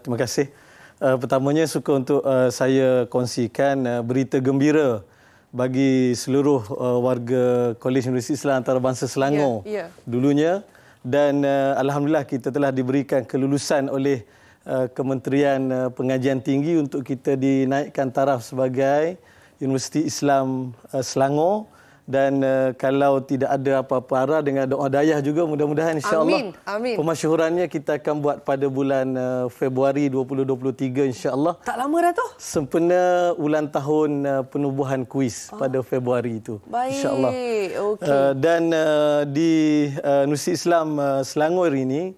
terima kasih. Pertamanya suka untuk saya kongsikan berita gembira bagi seluruh warga Kolej Universiti Islam Antarabangsa Selangor dulunya, dan alhamdulillah kita telah diberikan kelulusan oleh Kementerian Pengajian Tinggi untuk kita dinaikkan taraf sebagai Universiti Islam Selangor. Dan kalau tidak ada apa-apa arah dengan doa dayah juga, mudah-mudahan insya-Allah pemasyhurannya kita akan buat pada bulan Februari 2023 insya-Allah. Tak lama dah tu. Sempena ulang tahun penubuhan kuis pada Februari itu. Insya-Allah. Dan di Universiti Islam Selangor ini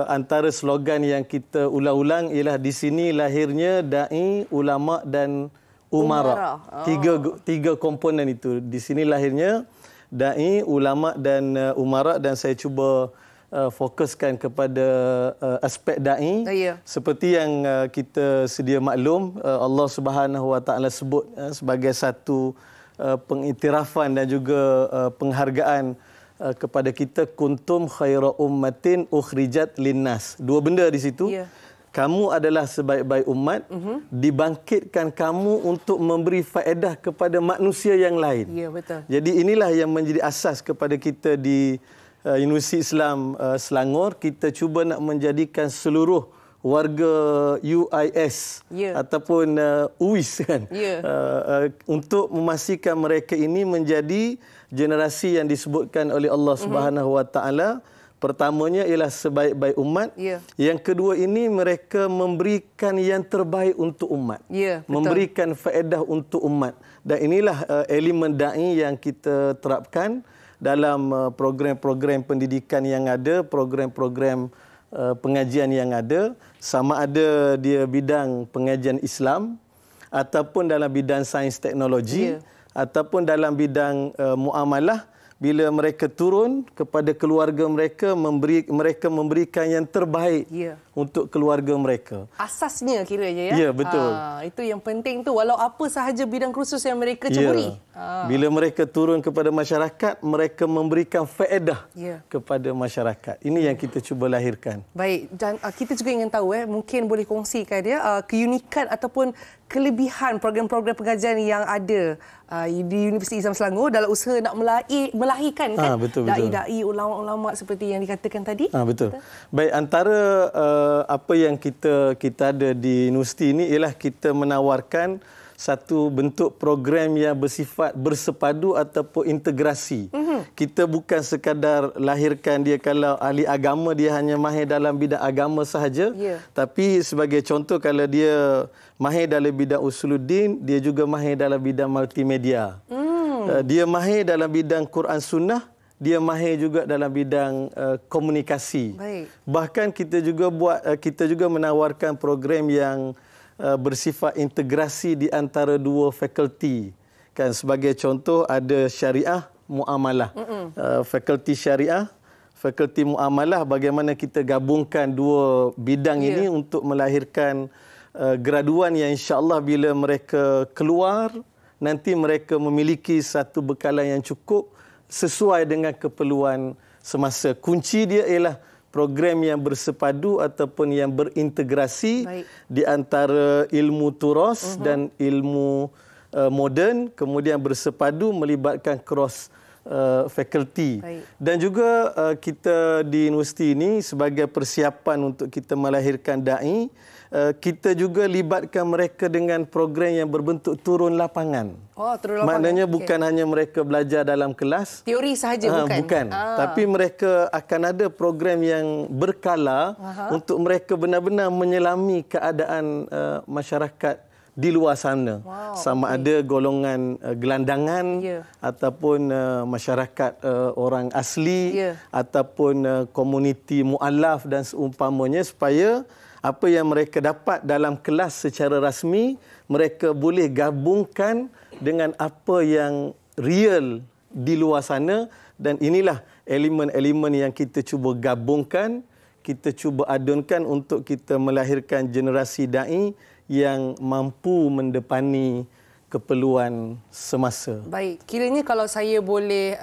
antara slogan yang kita ulang-ulang ialah di sini lahirnya dai, ulama dan umara. Tiga komponen itu. Di sini lahirnya dai, ulama dan umara, dan saya cuba fokuskan kepada aspek dai. Seperti yang kita sedia maklum, Allah Subhanahu Wa Taala sebut sebagai satu pengiktirafan dan juga penghargaan kepada kita, kuntum khaira ummatin ukhrijat linnas. Dua benda di situ. Kamu adalah sebaik-baik umat, dibangkitkan kamu untuk memberi faedah kepada manusia yang lain. Ya, betul. Jadi inilah yang menjadi asas kepada kita di Universiti Islam Selangor. Kita cuba nak menjadikan seluruh warga UIS ataupun UIS kan, untuk memastikan mereka ini menjadi generasi yang disebutkan oleh Allah Subhanahu Wa Taala. Pertamanya ialah sebaik-baik umat. Yang kedua ini mereka memberikan yang terbaik untuk umat. Memberikan faedah untuk umat. Dan inilah elemen da'i yang kita terapkan dalam program-program pendidikan yang ada, program-program pengajian yang ada. Sama ada dia bidang pengajian Islam ataupun dalam bidang sains teknologi ataupun dalam bidang muamalah. Bila mereka turun kepada keluarga mereka, mereka memberikan yang terbaik untuk keluarga mereka. Asasnya kiranya ya? Ya, betul. Itu yang penting tu, walau apa sahaja bidang khusus yang mereka ceburi. Bila mereka turun kepada masyarakat, mereka memberikan faedah kepada masyarakat. Ini yang kita cuba lahirkan. Baik, dan kita juga ingin tahu, mungkin boleh kongsikan keunikan ataupun kelebihan program-program pengajian yang ada di Universiti Islam Selangor dalam usaha nak melahirkan kan dai-dai, ulama-ulama seperti yang dikatakan tadi. Betul. Baik, antara apa yang kita ada di universiti ini ialah kita menawarkan satu bentuk program yang bersifat bersepadu ataupun integrasi. Kita bukan sekadar lahirkan dia, kalau ahli agama dia hanya mahir dalam bidang agama sahaja, tapi sebagai contoh kalau dia mahir dalam bidang usuluddin, dia juga mahir dalam bidang multimedia. Dia mahir dalam bidang Quran Sunnah, dia mahir juga dalam bidang komunikasi. Bahkan kita juga menawarkan program yang bersifat integrasi di antara dua fakulti. Kan sebagai contoh ada syariah, muamalah. Fakulti syariah, fakulti muamalah, bagaimana kita gabungkan dua bidang ini untuk melahirkan graduan yang insya-Allah bila mereka keluar nanti mereka memiliki satu bekalan yang cukup sesuai dengan keperluan semasa. Kunci dia ialah program yang bersepadu ataupun yang berintegrasi di antara ilmu turas dan ilmu moden, kemudian bersepadu melibatkan cross faculty. Dan juga kita di universiti ini sebagai persiapan untuk kita melahirkan da'i, kita juga libatkan mereka dengan program yang berbentuk turun lapangan. Oh, turun lapangan. Maknanya bukan hanya mereka belajar dalam kelas. Teori sahaja bukan? Bukan. Tapi mereka akan ada program yang berkala untuk mereka benar-benar menyelami keadaan masyarakat di luar sana. Sama ada golongan gelandangan ataupun masyarakat orang asli ataupun komuniti mu'alaf dan seumpamanya, supaya apa yang mereka dapat dalam kelas secara rasmi mereka boleh gabungkan dengan apa yang real di luar sana. Dan inilah elemen-elemen yang kita cuba gabungkan, kita cuba adunkan untuk kita melahirkan generasi da'i yang mampu mendepani keperluan semasa. Baik, kiranya kalau saya boleh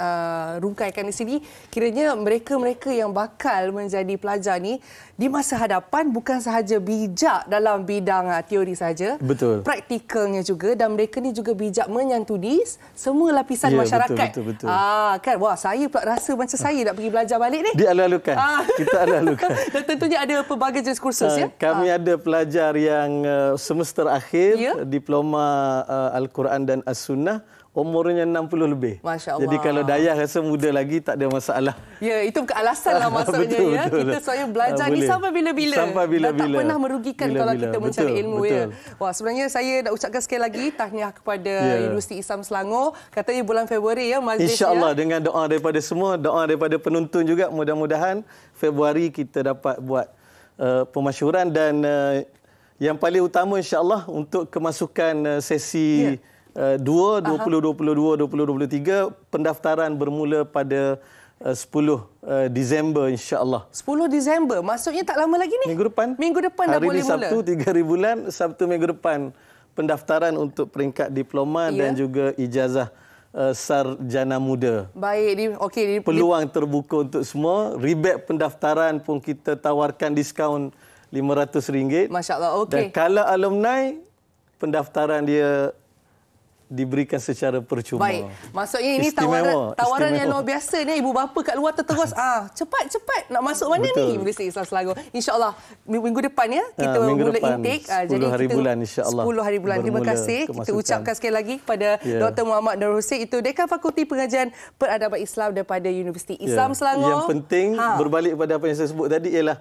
rungkaikan di sini, kiranya mereka-mereka yang bakal menjadi pelajar ni di masa hadapan bukan sahaja bijak dalam bidang teori saja, betul, praktikalnya juga, dan mereka ni juga bijak menyantuni semua lapisan masyarakat. Betul. Kan, wah, saya pula rasa macam saya nak pergi belajar balik ni. Dialu-alukan. Kita alu-alukan. Dan tentunya ada pelbagai jenis kursus ya. Kami ada pelajar yang semester akhir diploma Al-Quran dan As-Sunnah, umurnya 60 lebih. Masya Allah. Jadi kalau Dayah rasa muda lagi, tak ada masalah. Ya, itu bukan alasan lah maksudnya. Betul. Kita soalnya belajar ni sampai bila-bila. Dan tak pernah merugikan kalau kita mencari ilmu. Ya. Wah, sebenarnya saya nak ucapkan sekali lagi tahniah kepada Universiti Islam Selangor. Katanya bulan Februari ya majlis. InsyaAllah dengan doa daripada semua, doa daripada penonton juga, mudah-mudahan Februari kita dapat buat pemasyhuran. Dan yang paling utama insyaAllah untuk kemasukan sesi 2022-2023, pendaftaran bermula pada 10 Disember insyaAllah. 10 Disember, maksudnya tak lama lagi ni? Minggu depan. Minggu depan dah boleh mula. Hari ni Sabtu, 3 hari bulan, Sabtu minggu depan pendaftaran untuk peringkat diploma dan juga ijazah sarjana muda. Baik, peluang terbuka untuk semua. Rebate pendaftaran pun kita tawarkan diskaun RM500. Masya Allah, okey. Dan kalau alumni, pendaftaran dia diberikan secara percuma. Baik. Maksudnya ini tawaran yang luar biasa ni. Ibu bapa kat luar terterus. Cepat nak masuk mana ni? Universiti Islam Selangor. InsyaAllah minggu depan ya kita mula intake. 10 hari bulan insyaAllah. 10 hari bulan. Terima kasih. Kita ucapkan sekali lagi kepada Dr. Muhammad Darul Husain, itu Dekan Fakulti Pengajian Peradaban Islam daripada Universiti Islam Selangor. Yang penting berbalik pada apa yang saya sebut tadi ialah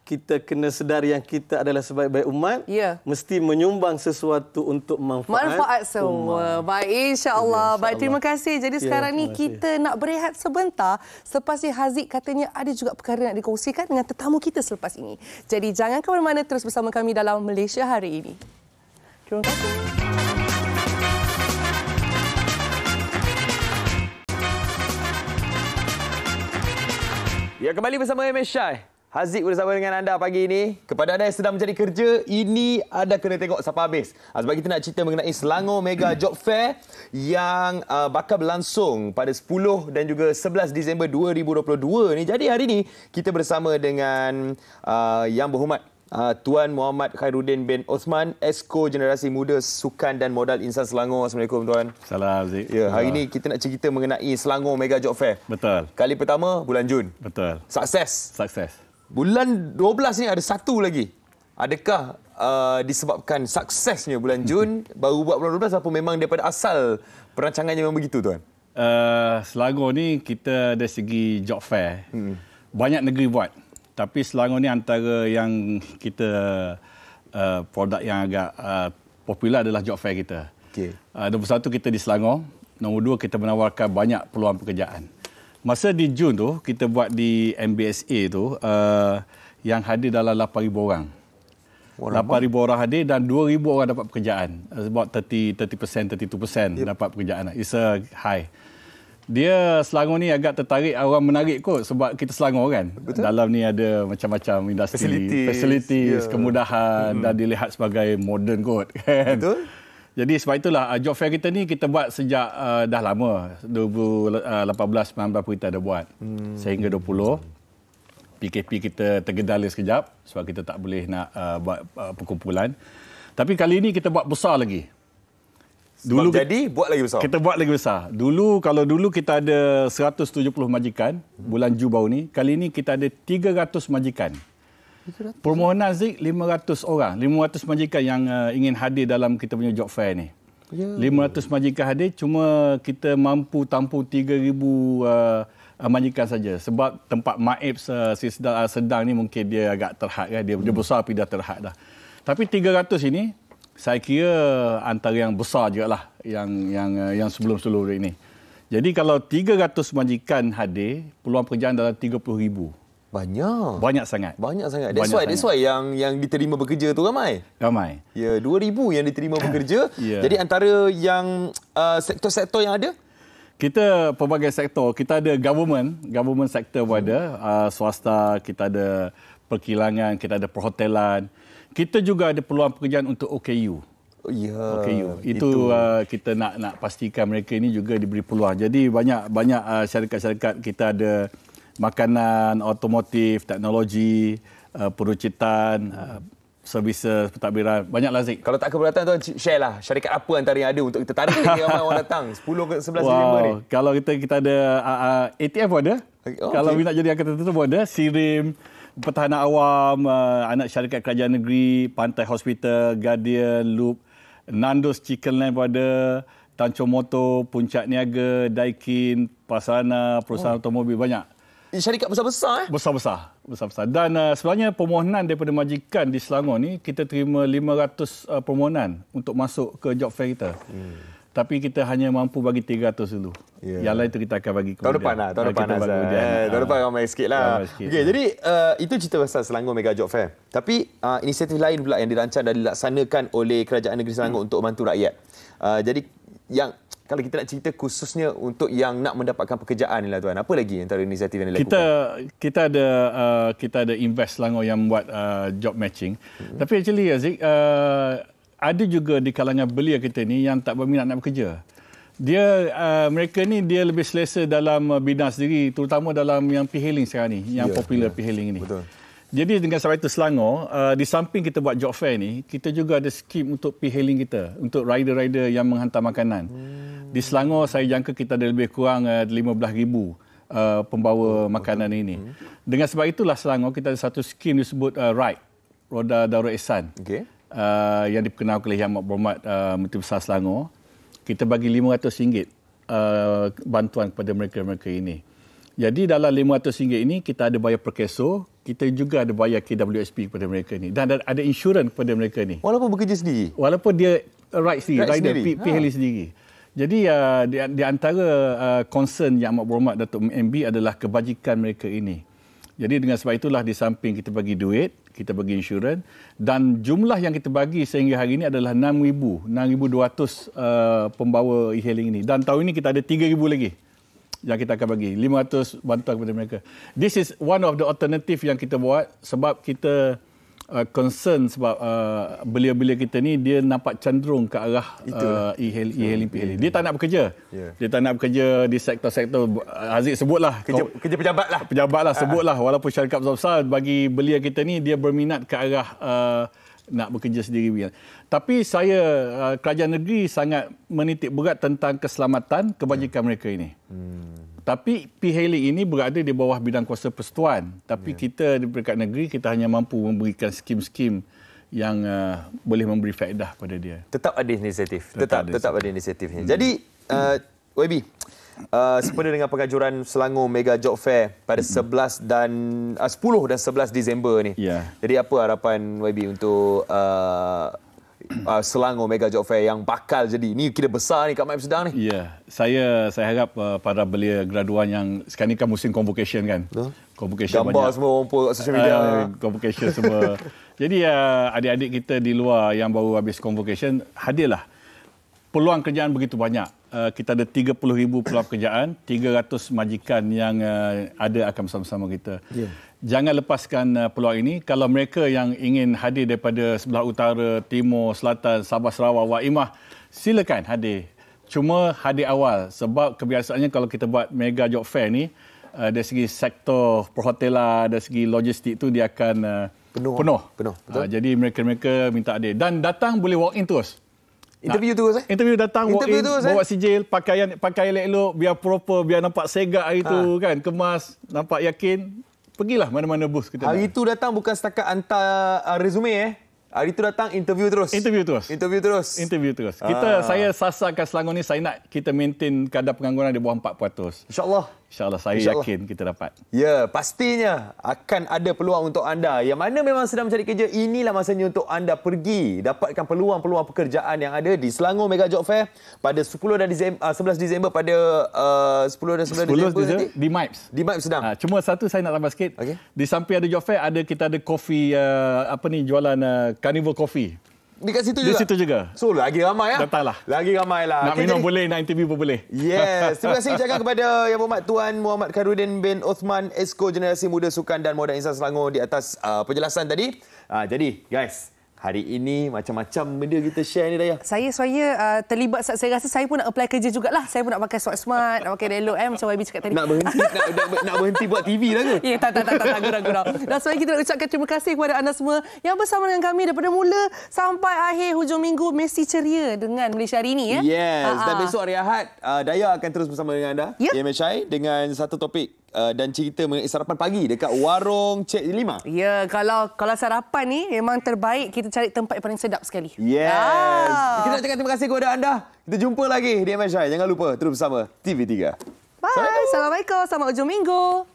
kita kena sedar yang kita adalah sebaik-baik umat, mesti menyumbang sesuatu untuk manfaat semua. Baik, insya-Allah. Baik, terima kasih. Jadi sekarang ni kita nak berehat sebentar. Selepas ni Haziq katanya ada juga perkara nak dikongsikan dengan tetamu kita selepas ini. Jadi jangan ke mana-mana, terus bersama kami dalam Malaysia Hari Ini. Terima kasih. Ya, kembali bersama MS Syai. Haziq bersama dengan anda pagi ini. Kepada anda yang sedang mencari kerja, ini anda kena tengok sampai habis. Sebab kita nak cerita mengenai Selangor Mega Job Fair yang bakal berlangsung pada 10 dan juga 11 Disember 2022 ni. Jadi hari ini kita bersama dengan Yang Berhormat Tuan Muhammad Khairuddin bin Osman, Esko Generasi Muda Sukan dan Modal Insan Selangor. Assalamualaikum Tuan. Salam Haziq. Ya, hari ini kita nak cerita mengenai Selangor Mega Job Fair. Betul. Kali pertama bulan Jun. Betul. Sukses. Bulan 12 ni ada satu lagi. Adakah disebabkan suksesnya bulan Jun baru buat bulan 12 atau memang daripada asal perancangannya memang begitu Tuan? Selangor ni kita dari segi job fair banyak negeri buat. Tapi Selangor ni antara yang kita produk yang agak popular adalah job fair kita. Nombor 1 kita di Selangor, nombor 2 kita menawarkan banyak peluang pekerjaan. Masa di Jun tu, kita buat di MBSA tu, yang hadir dalam 8,000 orang. 8,000 orang hadir dan 2,000 orang dapat pekerjaan. About 30%, 32% dapat pekerjaan. It's a high. Dia Selangor ni agak tertarik, orang menarik kot sebab kita Selangor kan. Betul? Dalam ni ada macam-macam industri, facilities, kemudahan dan dilihat sebagai moden kot. Kan? Betul. Jadi sebab itulah job fair kita ni kita buat sejak dah lama. 2018-19 kita ada buat. Sehingga 20. PKP kita tergendala sekejap sebab kita tak boleh nak buat perkumpulan. Tapi kali ini kita buat besar lagi. Dulu jadi buat lagi besar. Kita buat lagi besar. Kalau dulu kita ada 170 majikan bulan Jun baru ni, kali ini kita ada 300 majikan. Permohonan Zik 500 orang, 500 majikan yang ingin hadir dalam kita punya job fair ni. 500 majikan hadir, cuma kita mampu tampung 3,000 majikan saja sebab tempat Maib sedang ni mungkin dia agak terhad kan, dia besar tapi dah terhad dah. Tapi 300 ini saya kira antara yang besar juga lah yang sebelum-sebelum ini. Jadi kalau 300 majikan hadir, peluang pekerjaan dalam 30,000. Banyak sangat. That's why yang diterima bekerja tu ramai. Ya, 2,000 yang diterima bekerja. Jadi antara yang sektor-sektor yang ada, kita pelbagai sektor. Kita ada government sektor pun ada, swasta, kita ada perkilangan, kita ada perhotelan. Kita juga ada peluang pekerjaan untuk OKU. OKU. Itu kita nak pastikan mereka ini juga diberi peluang. Jadi banyak syarikat-syarikat kita ada makanan, otomotif, teknologi, perucitan, servis pentadbiran. Banyaklah Zik. Kalau tak keberatan tuan share lah syarikat apa antara yang ada untuk kita tarik ramai orang datang 10 ke 11 Disember ni. Kalau kita ada ATF pun ada. Kalau nak jadi angkatan tertentu pun ada. Sirim, Pertahanan Awam, anak syarikat kerajaan negeri, Pantai Hospital, Guardian, Loop, Nando's Chicken Land pun ada, Tanjung Motor, Puncak Niaga, Daikin, Prasarana, perusahaan automobil, banyak. Syarikat besar-besar Besar-besar. Dan sebenarnya permohonan daripada majikan di Selangor ni, kita terima 500 permohonan untuk masuk ke job fair kita. Tapi kita hanya mampu bagi 300 dulu. Yang lain tu kita akan bagi kemudian. Tahun depan ramai sikit lah. Jadi itu cerita pasal Selangor Mega Job Fair. Tapi inisiatif lain pula yang dirancang dan dilaksanakan oleh Kerajaan Negeri Selangor untuk membantu rakyat. Jadi yang kalau kita nak cerita khususnya untuk yang nak mendapatkan pekerjaan ni lah tuan. Apa lagi antara inisiatif yang dilakukan? Kita ada Invest Selangor yang buat job matching. Tapi actually Aziz, ada juga di kalangan belia kita ni yang tak berminat nak bekerja. Mereka ni dia lebih selesa dalam bidang sendiri, terutama dalam yang P-hailing sekarang ni, yang popular P-hailing ni. Betul. Jadi dengan sebab itu Selangor, di samping kita buat job fair ni, kita juga ada skim untuk P-hailing kita, untuk rider-rider yang menghantar makanan. Di Selangor saya jangka kita ada lebih kurang 15,000 pembawa makanan ini. Dengan sebab itulah Selangor kita ada satu skim disebut RIDE, Roda Darul Ihsan. Yang diperkenalkan oleh Yang Berhormat Menteri Besar Selangor. Kita bagi RM500 bantuan kepada mereka-mereka ini. Jadi dalam RM500 ini kita ada bayar perkeso, kita juga ada bayar KWSP kepada mereka ini dan ada insurans kepada mereka ini. Walaupun bekerja sendiri. Walaupun dia ride sendiri, rider P-hailing sendiri. Jadi di antara concern Yang Berhormat Datuk MB adalah kebajikan mereka ini. Jadi dengan sebab itulah di samping kita bagi duit, kita bagi insurans dan jumlah yang kita bagi sehingga hari ini adalah 6,200 pembawa e-hailing ini. Dan tahun ini kita ada 3,000 lagi yang kita akan bagi. 500 bantuan kepada mereka. This is one of the alternative yang kita buat sebab kita concern sebab belia-belia kita ni dia nampak cenderung ke arah e-hailing. Dia tak nak bekerja. Dia tak nak bekerja di sektor-sektor Aziz sebutlah. Kerja pejabat lah. Sebutlah walaupun syarikat besar bagi belia kita ni dia berminat ke arah nak bekerja sendiri. Tapi kerajaan negeri sangat menitik berat tentang keselamatan kebajikan mereka ini. Tapi P-hailing ini berada di bawah bidang kuasa persekutuan. Tapi kita di peringkat negeri, kita hanya mampu memberikan skim-skim yang boleh memberi faedah pada dia. Tetap ada inisiatif. Tetap ada inisiatifnya. Jadi, YB, sempena dengan pengajuran Selangor Mega Job Fair pada 10 dan 11 Disember ni. Jadi apa harapan YB untuk Selangor Mega Job Fair yang bakal jadi? Ni kira besar ni kat Maib Sedang ni. Saya harap para belia graduan yang sekarang ni kan musim convocation kan. Convocation gambar banyak. Semua rumput kat social media. Convocation semua. Jadi adik-adik kita di luar yang baru habis convocation, hadirlah. Peluang kerjaan begitu banyak. Kita ada 30,000 peluang pekerjaan, 300 majikan yang ada akan bersama-sama kita. Jangan lepaskan peluang ini. Kalau mereka yang ingin hadir daripada sebelah utara, timur, selatan, Sabah, Sarawak, Wak Imah, silakan hadir. Cuma hadir awal sebab kebiasaannya kalau kita buat mega job fair ni dari segi sektor perhotelan, dari segi logistik tu dia akan penuh. Betul. Jadi mereka minta hadir dan datang boleh walk in terus. Interview terus Interview datang, walk in, bawa sijil, pakai elok-elok, biar proper, biar nampak segak hari tu kan, kemas, nampak yakin. Pergilah mana-mana booth kita. Hari tu datang bukan setakat hantar resume Hari tu datang interview terus. Saya sasarkan Selangor ni, saya nak kita maintain kadar pengangguran di bawah 4%. InsyaAllah saya yakin kita dapat. Ya, pastinya akan ada peluang untuk anda. Yang mana memang sedang mencari kerja, inilah masanya untuk anda pergi dapatkan peluang-peluang pekerjaan yang ada di Selangor Mega Job Fair pada 10 dan 11 Disember pada 10 dan 11 Disember di MIPS. Di MIPS sedang. Cuma satu saya nak tambah sikit. Di samping ada job fair, kita ada kopi jualan Carnival Coffee. Dekat situ juga? Di situ juga. So, lagi ramai Datanglah. Lagi ramai lah. Nak minum boleh, nak interview pun boleh. Yes. Terima kasih ucapkan kepada Yang Berhormat Tuan Muhammad Khairuddin bin Osman, Esko Generasi Muda Sukan dan Modal Insan Selangor di atas penjelasan tadi. Jadi, guys, hari ini macam-macam benda kita share ni, Dayah. Saya terlibat, saya rasa saya pun nak apply kerja jugalah. Saya pun nak pakai smart, nak pakai elok macam YB cakap tadi. Nak berhenti buat TV lah ke? Ya, tak, gurau. Dan sebenarnya kita nak ucapkan terima kasih kepada anda semua yang bersama dengan kami daripada mula sampai akhir hujung minggu, mesti ceria dengan Malaysia hari ini. Yes, dan besok hari Ahad, Dayah akan terus bersama dengan anda, MHI, dengan satu topik dan cerita mengenai sarapan pagi dekat warung Cik Lima. Ya, kalau sarapan ni memang terbaik, kita cari tempat yang paling sedap sekali. Yes. Kita nak cakap terima kasih kepada anda. Kita jumpa lagi di MHI. Jangan lupa terus bersama TV3. Bye. Assalamualaikum. Selamat hujung minggu.